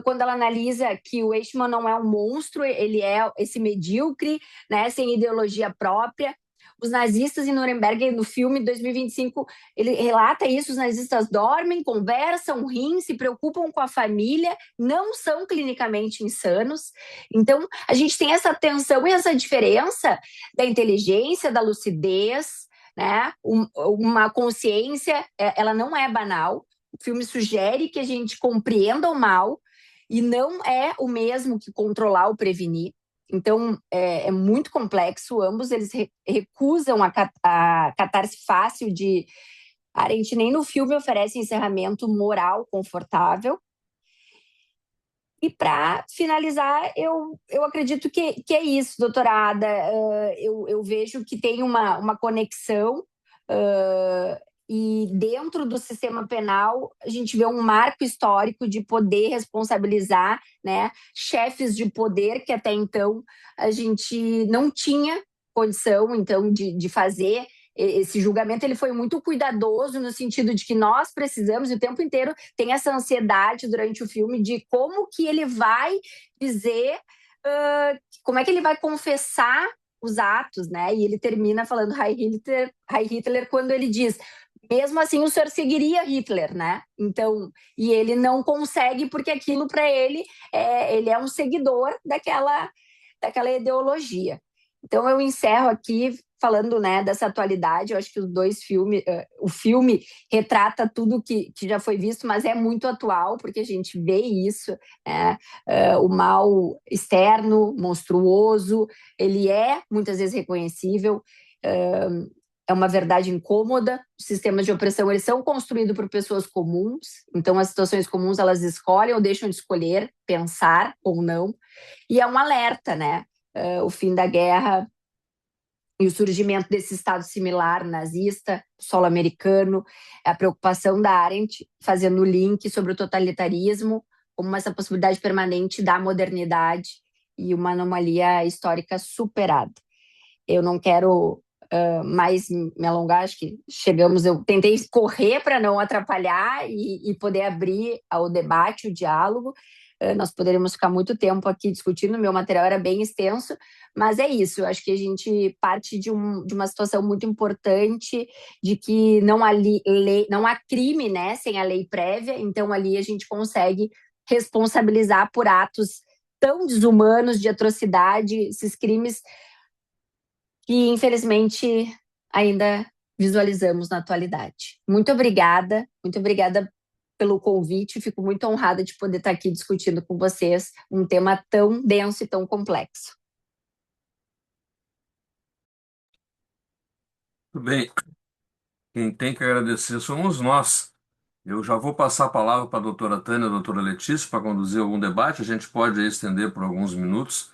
quando ela analisa que o Eichmann não é um monstro, ele é esse medíocre, né, sem ideologia própria. Os nazistas em Nuremberg, no filme 2025, ele relata isso: os nazistas dormem, conversam, riem, se preocupam com a família, não são clinicamente insanos. Então, a gente tem essa tensão e essa diferença da inteligência, da lucidez, né? Uma consciência, ela não é banal. O filme sugere que a gente compreenda o mal e não é o mesmo que controlar ou prevenir. Então, é muito complexo. Ambos eles recusam a catarse fácil de Arendt. Nem no filme oferece encerramento moral confortável. E para finalizar, eu acredito que é isso, doutorada. Eu vejo que tem uma conexão, e dentro do sistema penal a gente vê um marco histórico de poder responsabilizar, né, chefes de poder que até então a gente não tinha condição então de fazer. Esse julgamento ele foi muito cuidadoso no sentido de que nós precisamos, e o tempo inteiro tem essa ansiedade durante o filme de como que ele vai dizer, como é que ele vai confessar os atos, né? E ele termina falando Heil Hitler quando ele diz: mesmo assim o senhor seguiria Hitler, né? Então, e ele não consegue porque aquilo para ele ele é um seguidor daquela ideologia. Então eu encerro aqui falando, né, dessa atualidade. Eu acho que os dois filmes, o filme retrata tudo que já foi visto, mas é muito atual, porque a gente vê isso, né? O mal externo, monstruoso, ele é muitas vezes reconhecível, é uma verdade incômoda. Os sistemas de opressão, eles são construídos por pessoas comuns, então as situações comuns, elas escolhem ou deixam de escolher, pensar ou não, e é um alerta, né? O fim da guerra e o surgimento desse Estado similar nazista, solo americano, a preocupação da Arendt fazendo o link sobre o totalitarismo como essa possibilidade permanente da modernidade e uma anomalia histórica superada. Eu não quero mais me alongar, acho que chegamos, eu tentei correr para não atrapalhar e poder abrir ao debate, o diálogo. Nós poderíamos ficar muito tempo aqui discutindo, meu material era bem extenso, mas é isso, eu acho que a gente parte de uma situação muito importante, de que não há crime, né, sem a lei prévia, então ali a gente consegue responsabilizar por atos tão desumanos, de atrocidade, esses crimes que infelizmente ainda visualizamos na atualidade. Muito obrigada pelo convite, fico muito honrada de poder estar aqui discutindo com vocês um tema tão denso e tão complexo. Muito bem. Quem tem que agradecer somos nós. Eu já vou passar a palavra para a doutora Tânia e a doutora Letícia para conduzir algum debate. A gente pode aí estender por alguns minutos.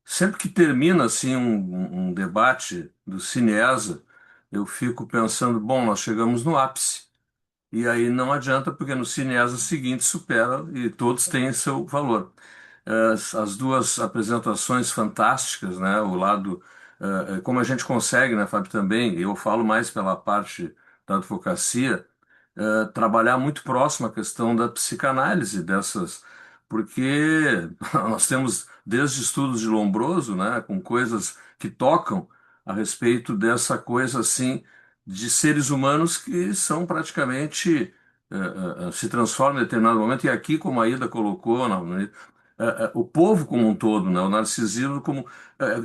Sempre que termina assim um debate do Cineasa, eu fico pensando, bom, nós chegamos no ápice. E aí não adianta, porque no Cineasa seguinte supera e todos têm seu valor. As duas apresentações fantásticas, né? O lado, como a gente consegue, né, Fábio, também, eu falo mais pela parte da advocacia, trabalhar muito próximo à questão da psicanálise dessas, porque nós temos desde estudos de Lombroso, né, com coisas que tocam a respeito dessa coisa assim de seres humanos que são praticamente se transformam em determinado momento, e aqui, como a Ida colocou, o povo como um todo, né, o narcisismo como,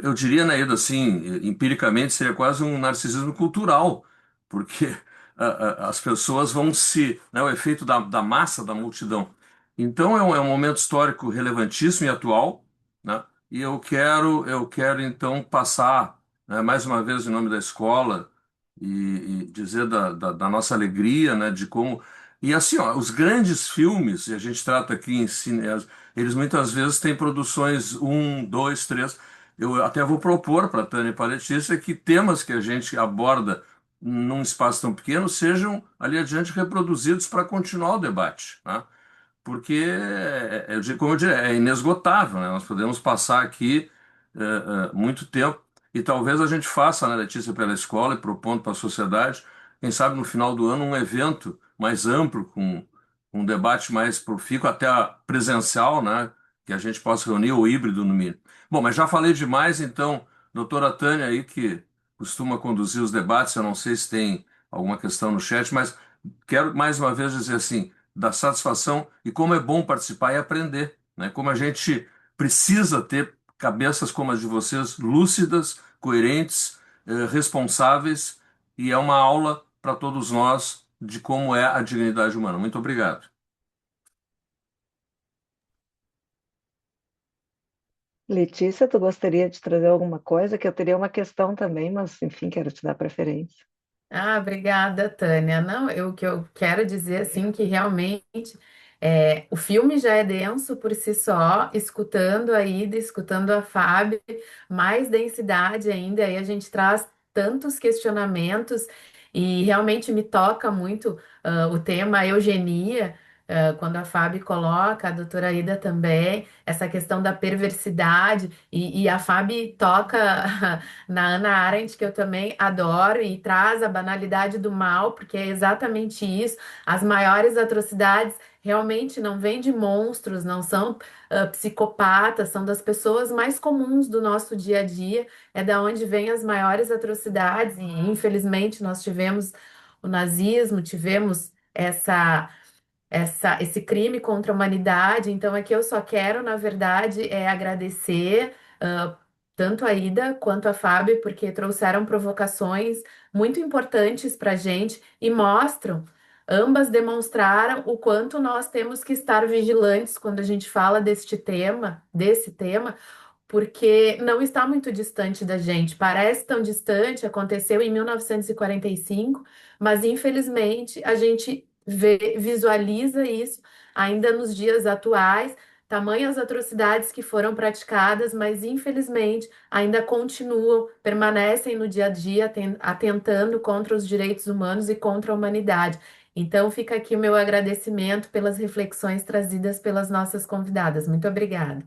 eu diria, né, Ida, assim, empiricamente seria quase um narcisismo cultural, porque as pessoas vão se, né, o efeito da massa, da multidão. Então é um momento histórico relevantíssimo e atual, né, e eu quero então passar, né, mais uma vez em nome da escola, e dizer da nossa alegria, né, de como. E assim, ó, os grandes filmes, e a gente trata aqui em cine, eles muitas vezes têm produções um, dois, três. Eu até vou propor para a Tânia e para a Letícia que temas que a gente aborda num espaço tão pequeno sejam ali adiante reproduzidos para continuar o debate, né? Porque, como eu diria, é inesgotável, né? Nós podemos passar aqui muito tempo e talvez a gente faça, né, Letícia, pela escola e propondo para a sociedade, quem sabe no final do ano, um evento mais amplo, com um debate mais profícuo, até presencial, né? Que a gente possa reunir, ou híbrido no mínimo. Bom, mas já falei demais, então, doutora Tânia aí, que costuma conduzir os debates, eu não sei se tem alguma questão no chat, mas quero mais uma vez dizer assim, da satisfação e como é bom participar e aprender, né? Como a gente precisa ter cabeças como as de vocês, lúcidas, coerentes, responsáveis, e é uma aula para todos nós de como é a dignidade humana. Muito obrigado. Letícia, tu gostaria de trazer alguma coisa? Que eu teria uma questão também, mas enfim, quero te dar preferência. Obrigada, Tânia. Não, o que eu quero dizer assim que realmente o filme já é denso por si só, escutando a Ida, escutando a Fábio, mais densidade ainda, aí a gente traz tantos questionamentos e realmente me toca muito o tema eugenia, quando a Fábio coloca, a doutora Ida também, essa questão da perversidade, e a Fábio toca na Hannah Arendt, que eu também adoro, e traz a banalidade do mal, porque é exatamente isso. As maiores atrocidades realmente não vêm de monstros, não são psicopatas, são das pessoas mais comuns do nosso dia a dia, é da onde vêm as maiores atrocidades, e infelizmente nós tivemos o nazismo, tivemos esse crime contra a humanidade. Então, aqui eu só quero, na verdade, agradecer tanto a Ida quanto a Fábio, porque trouxeram provocações muito importantes para a gente e mostram, ambas demonstraram o quanto nós temos que estar vigilantes quando a gente fala desse tema, porque não está muito distante da gente. Parece tão distante, aconteceu em 1945, mas infelizmente a gente visualiza isso ainda nos dias atuais, tamanhas atrocidades que foram praticadas, mas infelizmente ainda continuam, permanecem no dia a dia, atentando contra os direitos humanos e contra a humanidade. Então fica aqui o meu agradecimento pelas reflexões trazidas pelas nossas convidadas. Muito obrigada.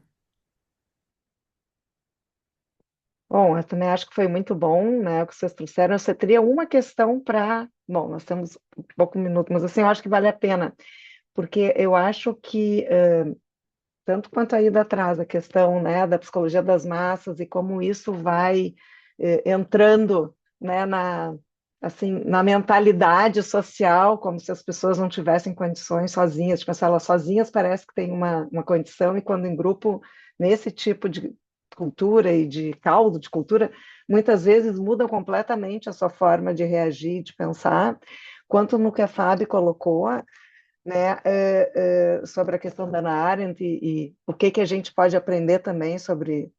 Bom, eu também acho que foi muito bom, né, o que vocês trouxeram. Você teria uma questão para. Bom, nós temos um pouco minuto, mas assim, eu acho que vale a pena, porque eu acho que, tanto quanto a Ida traz a questão, né, da psicologia das massas e como isso vai entrando, né, assim, na mentalidade social, como se as pessoas não tivessem condições sozinhas, tipo, se elas sozinhas parece que têm uma condição, e quando em grupo, nesse tipo de cultura e de caldo de cultura, muitas vezes mudam completamente a sua forma de reagir, de pensar, quanto no que a Fábio colocou, né, sobre a questão da Hannah Arendt e o que a gente pode aprender também sobre.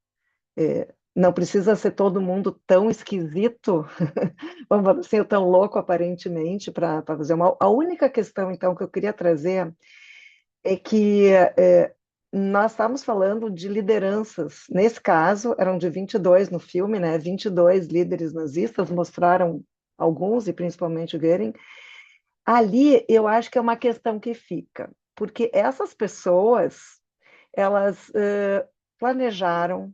Não precisa ser todo mundo tão esquisito, vamos dizer assim, ou tão louco aparentemente para fazer uma. A única questão, então, que eu queria trazer é que nós estamos falando de lideranças. Nesse caso, eram de 22 no filme, né? 22 líderes nazistas mostraram alguns, e principalmente o Goering, ali eu acho que é uma questão que fica, porque essas pessoas, elas planejaram,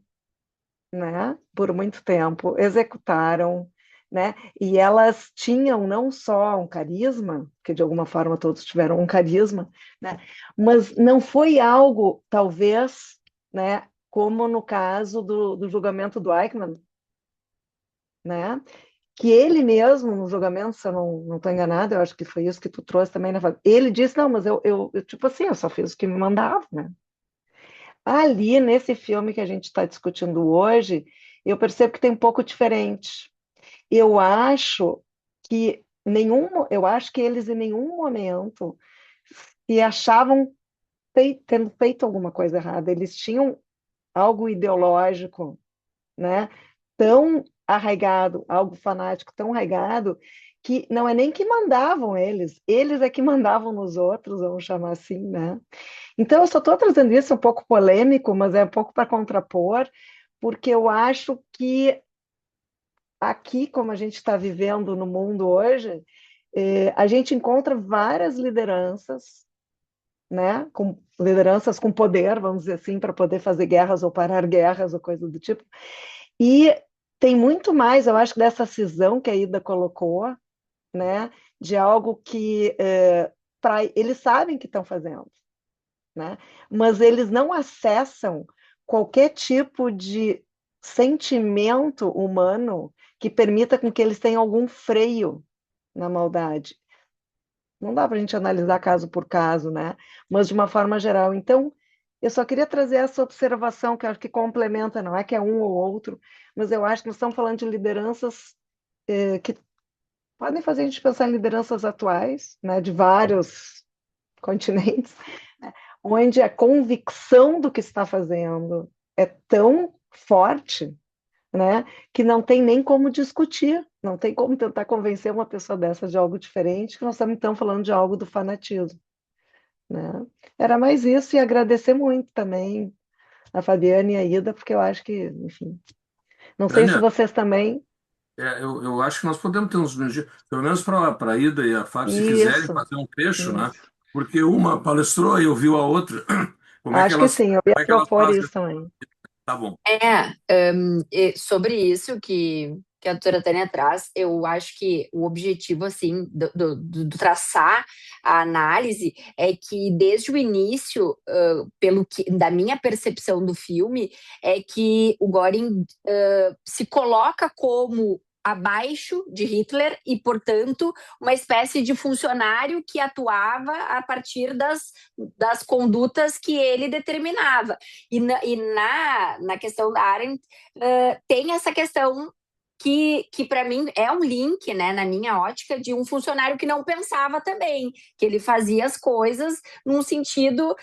né, por muito tempo, executaram, né, e elas tinham não só um carisma, que de alguma forma todos tiveram um carisma, né, mas não foi algo, talvez, né, como no caso do julgamento do Eichmann, né, que ele mesmo, no julgamento, se eu não estou enganada, eu acho que foi isso que tu trouxe também, né, ele disse, não, mas eu, tipo assim, eu só fiz o que me mandavam, né. Ali, nesse filme que a gente está discutindo hoje, eu percebo que tem um pouco diferente. Eu acho eu acho que eles em nenhum momento se achavam tendo feito alguma coisa errada. Eles tinham algo ideológico, né? Tão arraigado, algo fanático tão arraigado, que não é nem que mandavam eles é que mandavam nos outros, vamos chamar assim, né? Então, eu só estou trazendo isso um pouco polêmico, mas é um pouco para contrapor, porque eu acho que aqui, como a gente está vivendo no mundo hoje, a gente encontra várias lideranças, né, com lideranças com poder, vamos dizer assim, para poder fazer guerras ou parar guerras ou coisa do tipo. E tem muito mais, eu acho, dessa cisão que a Ida colocou, né, de algo que eles sabem que estão fazendo, né, mas eles não acessam qualquer tipo de sentimento humano que permita com que eles tenham algum freio na maldade. Não dá para a gente analisar caso por caso, né? Mas de uma forma geral. Então, eu só queria trazer essa observação que eu acho que complementa, não é que é um ou outro, mas eu acho que nós estamos falando de lideranças que podem fazer a gente pensar em lideranças atuais, né, de vários continentes, né, onde a convicção do que está fazendo é tão forte, né, que não tem nem como discutir, não tem como tentar convencer uma pessoa dessa de algo diferente, que nós estamos então falando de algo do fanatismo, né? Era mais isso, e agradecer muito também a Fabiana e a Ida, porque eu acho que, enfim, não sei se Tânia, vocês também. eu acho que nós podemos ter uns minutinhos, pelo menos para a Ida e a Fábio, se quiserem Isso, fazer um trecho, né? isso. Porque uma palestrou e ouviu a outra. Acho que sim, eu ia Como é que elas propor fazem? isso também. Tá bom. E sobre isso que a doutora Tânia traz, eu acho que o objetivo, assim, do traçar a análise é que, desde o início, da minha percepção do filme, é que o Göring se coloca como abaixo de Hitler e, portanto, uma espécie de funcionário que atuava a partir das condutas que ele determinava. Na questão da Arendt, tem essa questão que para mim é um link, né, na minha ótica, de um funcionário que não pensava também, que ele fazia as coisas num sentido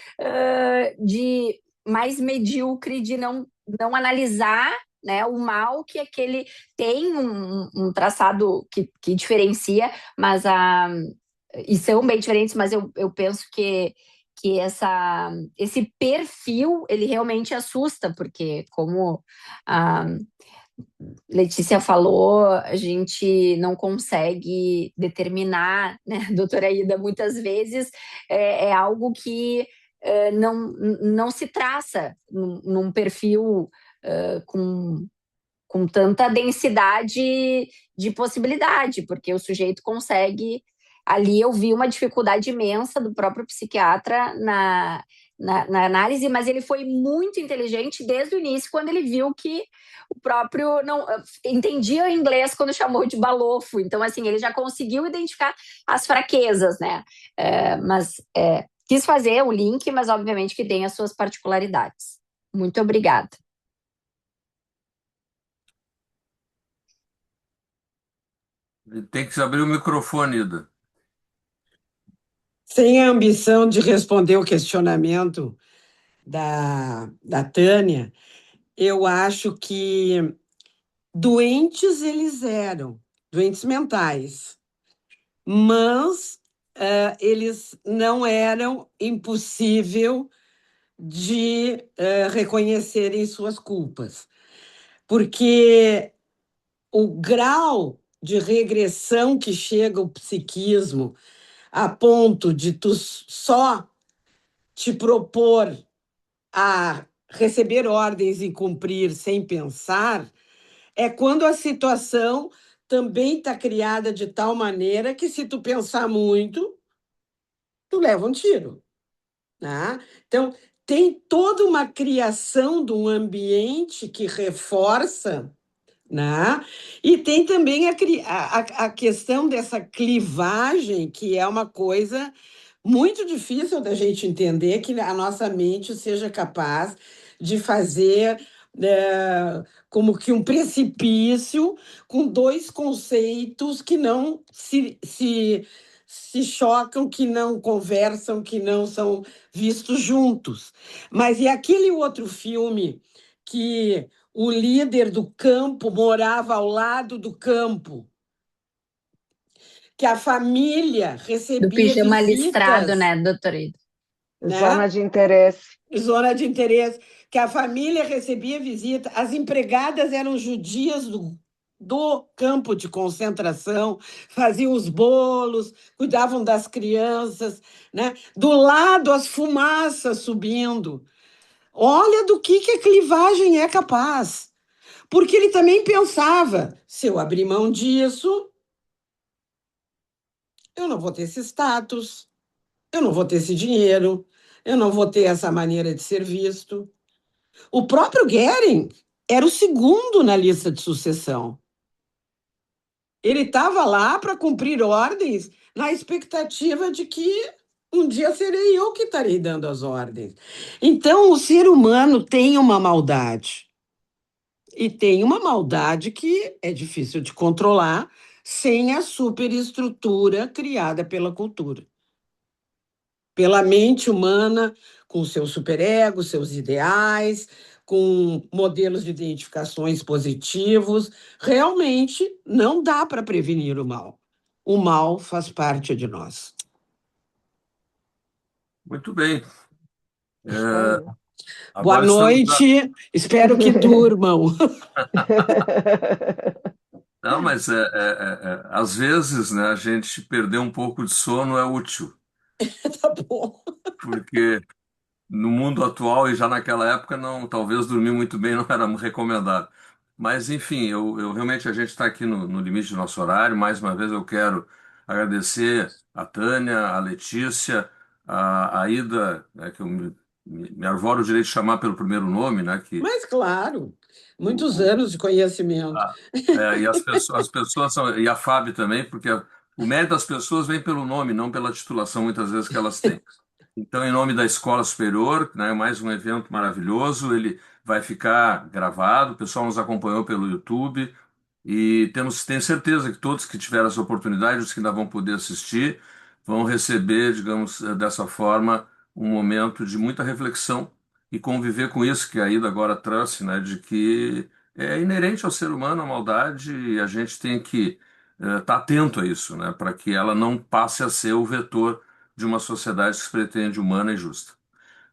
de mais medíocre, de não analisar, né, o mal que aquele tem um traçado que diferencia, e são bem diferentes, mas eu penso que esse perfil, ele realmente assusta, porque, como a Letícia falou, a gente não consegue determinar, né, doutora Ida, muitas vezes é algo que não se traça num perfil com tanta densidade de possibilidade, porque o sujeito consegue. Ali eu vi uma dificuldade imensa do próprio psiquiatra na análise, mas ele foi muito inteligente desde o início, quando ele viu que o próprio não entendia o inglês quando chamou de balofo. Então, assim, ele já conseguiu identificar as fraquezas, né? Quis fazer o link, mas obviamente que tem as suas particularidades. Muito obrigada. Tem que abrir o microfone, Ida. Sem a ambição de responder o questionamento da Tânia, eu acho que doentes eles eram, doentes mentais, mas eles não eram impossível de reconhecerem suas culpas, porque o grau de regressão que chega o psiquismo a ponto de tu só te propor a receber ordens e cumprir sem pensar, é quando a situação também está criada de tal maneira que, se tu pensar muito, tu leva um tiro, né? Então, tem toda uma criação de um ambiente que reforça, né? E tem também a questão dessa clivagem, que é uma coisa muito difícil da gente entender, que a nossa mente seja capaz de fazer como que um precipício com dois conceitos que não se chocam, que não conversam, que não são vistos juntos. Mas e aquele outro filme que o líder do campo morava ao lado do campo, que a família Do recebia pijama listrado, visitas, né, doutora Ida? Zona né? de interesse. Zona de interesse, que a família recebia visita, as empregadas eram judias do campo de concentração, faziam os bolos, cuidavam das crianças, né? Do lado, as fumaças subindo. Olha do que a clivagem é capaz. Porque ele também pensava: se eu abrir mão disso, eu não vou ter esse status, eu não vou ter esse dinheiro, eu não vou ter essa maneira de ser visto. O próprio Goering era o segundo na lista de sucessão. Ele estava lá para cumprir ordens na expectativa de que um dia serei eu que estarei dando as ordens. Então, o ser humano tem uma maldade. E tem uma maldade que é difícil de controlar sem a superestrutura criada pela cultura. Pela mente humana, com seus superegos, seus ideais, com modelos de identificações positivos, realmente não dá para prevenir o mal. O mal faz parte de nós. Muito bem. Isso aí. Boa Agora estamos. noite, espero que durmam. Não, mas às vezes, né, a gente perder um pouco de sono é útil, Tá bom. porque no mundo atual e já naquela época, não, talvez dormir muito bem não era recomendado. Mas, enfim, eu realmente a gente está aqui no limite do nosso horário. Mais uma vez eu quero agradecer a Tânia, a Letícia, a Ida, né, que eu me arvoro o direito de chamar pelo primeiro nome, né, que Mas, claro, muitos o, anos de conhecimento. ah, e as pessoas são, e a Fábio também, porque o mérito das pessoas vem pelo nome, não pela titulação, muitas vezes, que elas têm. Então, em nome da Escola Superior, né, mais um evento maravilhoso, ele vai ficar gravado, o pessoal nos acompanhou pelo YouTube, e tenho certeza que todos que tiveram essa oportunidade, os que ainda vão poder assistir, vão receber, digamos, dessa forma, um momento de muita reflexão e conviver com isso que a Ida agora trouxe, né, de que é inerente ao ser humano a maldade e a gente tem que estar atento a isso, né, para que ela não passe a ser o vetor de uma sociedade que se pretende humana e justa.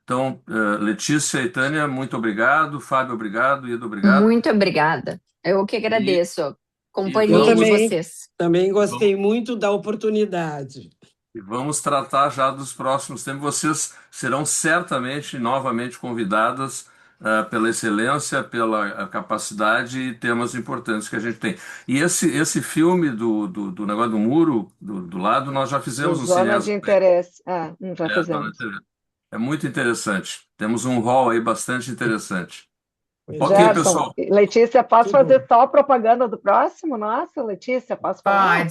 Então, Letícia e Tânia, muito obrigado. Fábio, obrigado. Ida, obrigado. Muito obrigada. Eu que E, agradeço a e Eu companhia de vamos, vocês. também e vamos, gostei muito da oportunidade. e vamos tratar já dos próximos tempos. Vocês serão certamente novamente convidadas pela excelência, pela capacidade e temas importantes que a gente tem. E esse filme do negócio do muro, do lado, nós já Do fizemos um zona de cineasta também. interesse. Já Tá na fizemos. TV. É muito interessante. Temos um rol aí bastante interessante. Pois Ok, é, Gerson, pessoal. Letícia, posso que bom. fazer só a propaganda do próximo? Nossa, Letícia, posso falar?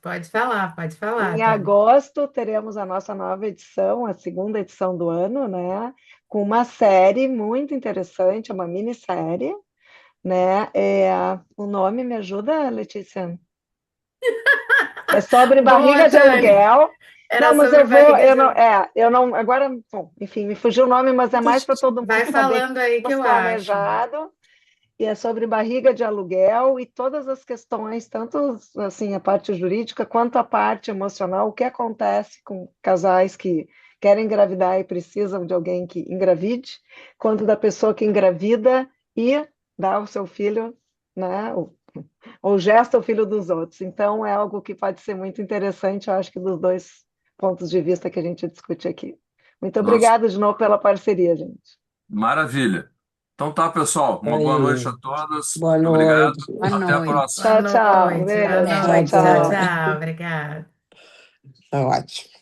Pode falar, Em Tânia. agosto teremos a nossa nova edição, a segunda edição do ano, né? Com uma série muito interessante, uma minissérie, né? O nome me ajuda, Letícia? É sobre Boa, barriga de Tânia. aluguel. Não, Era mas sobre barriga de aluguel. eu não, agora, bom, enfim, me fugiu o nome, mas é mais para todo mundo Vai saber que falando aí que eu está acho. almejado. E é sobre barriga de aluguel e todas as questões, tanto assim a parte jurídica quanto a parte emocional, o que acontece com casais que querem engravidar e precisam de alguém que engravide, quanto da pessoa que engravida e dá ao seu filho, né, O gesto é o filho dos outros. Então, é algo que pode ser muito interessante, eu acho que dos dois pontos de vista que a gente discute aqui. Muito Nossa, obrigada de novo pela parceria, gente. maravilha. Então tá, pessoal. Uma boa noite a Aí, todas. boa Muito obrigado. noite. Boa Até a noite. próxima. Boa Tchau, tchau. noite, boa Beijo. Tchau, noite. Tchau, Tchau, tchau. tchau. Obrigada. Tá ótimo.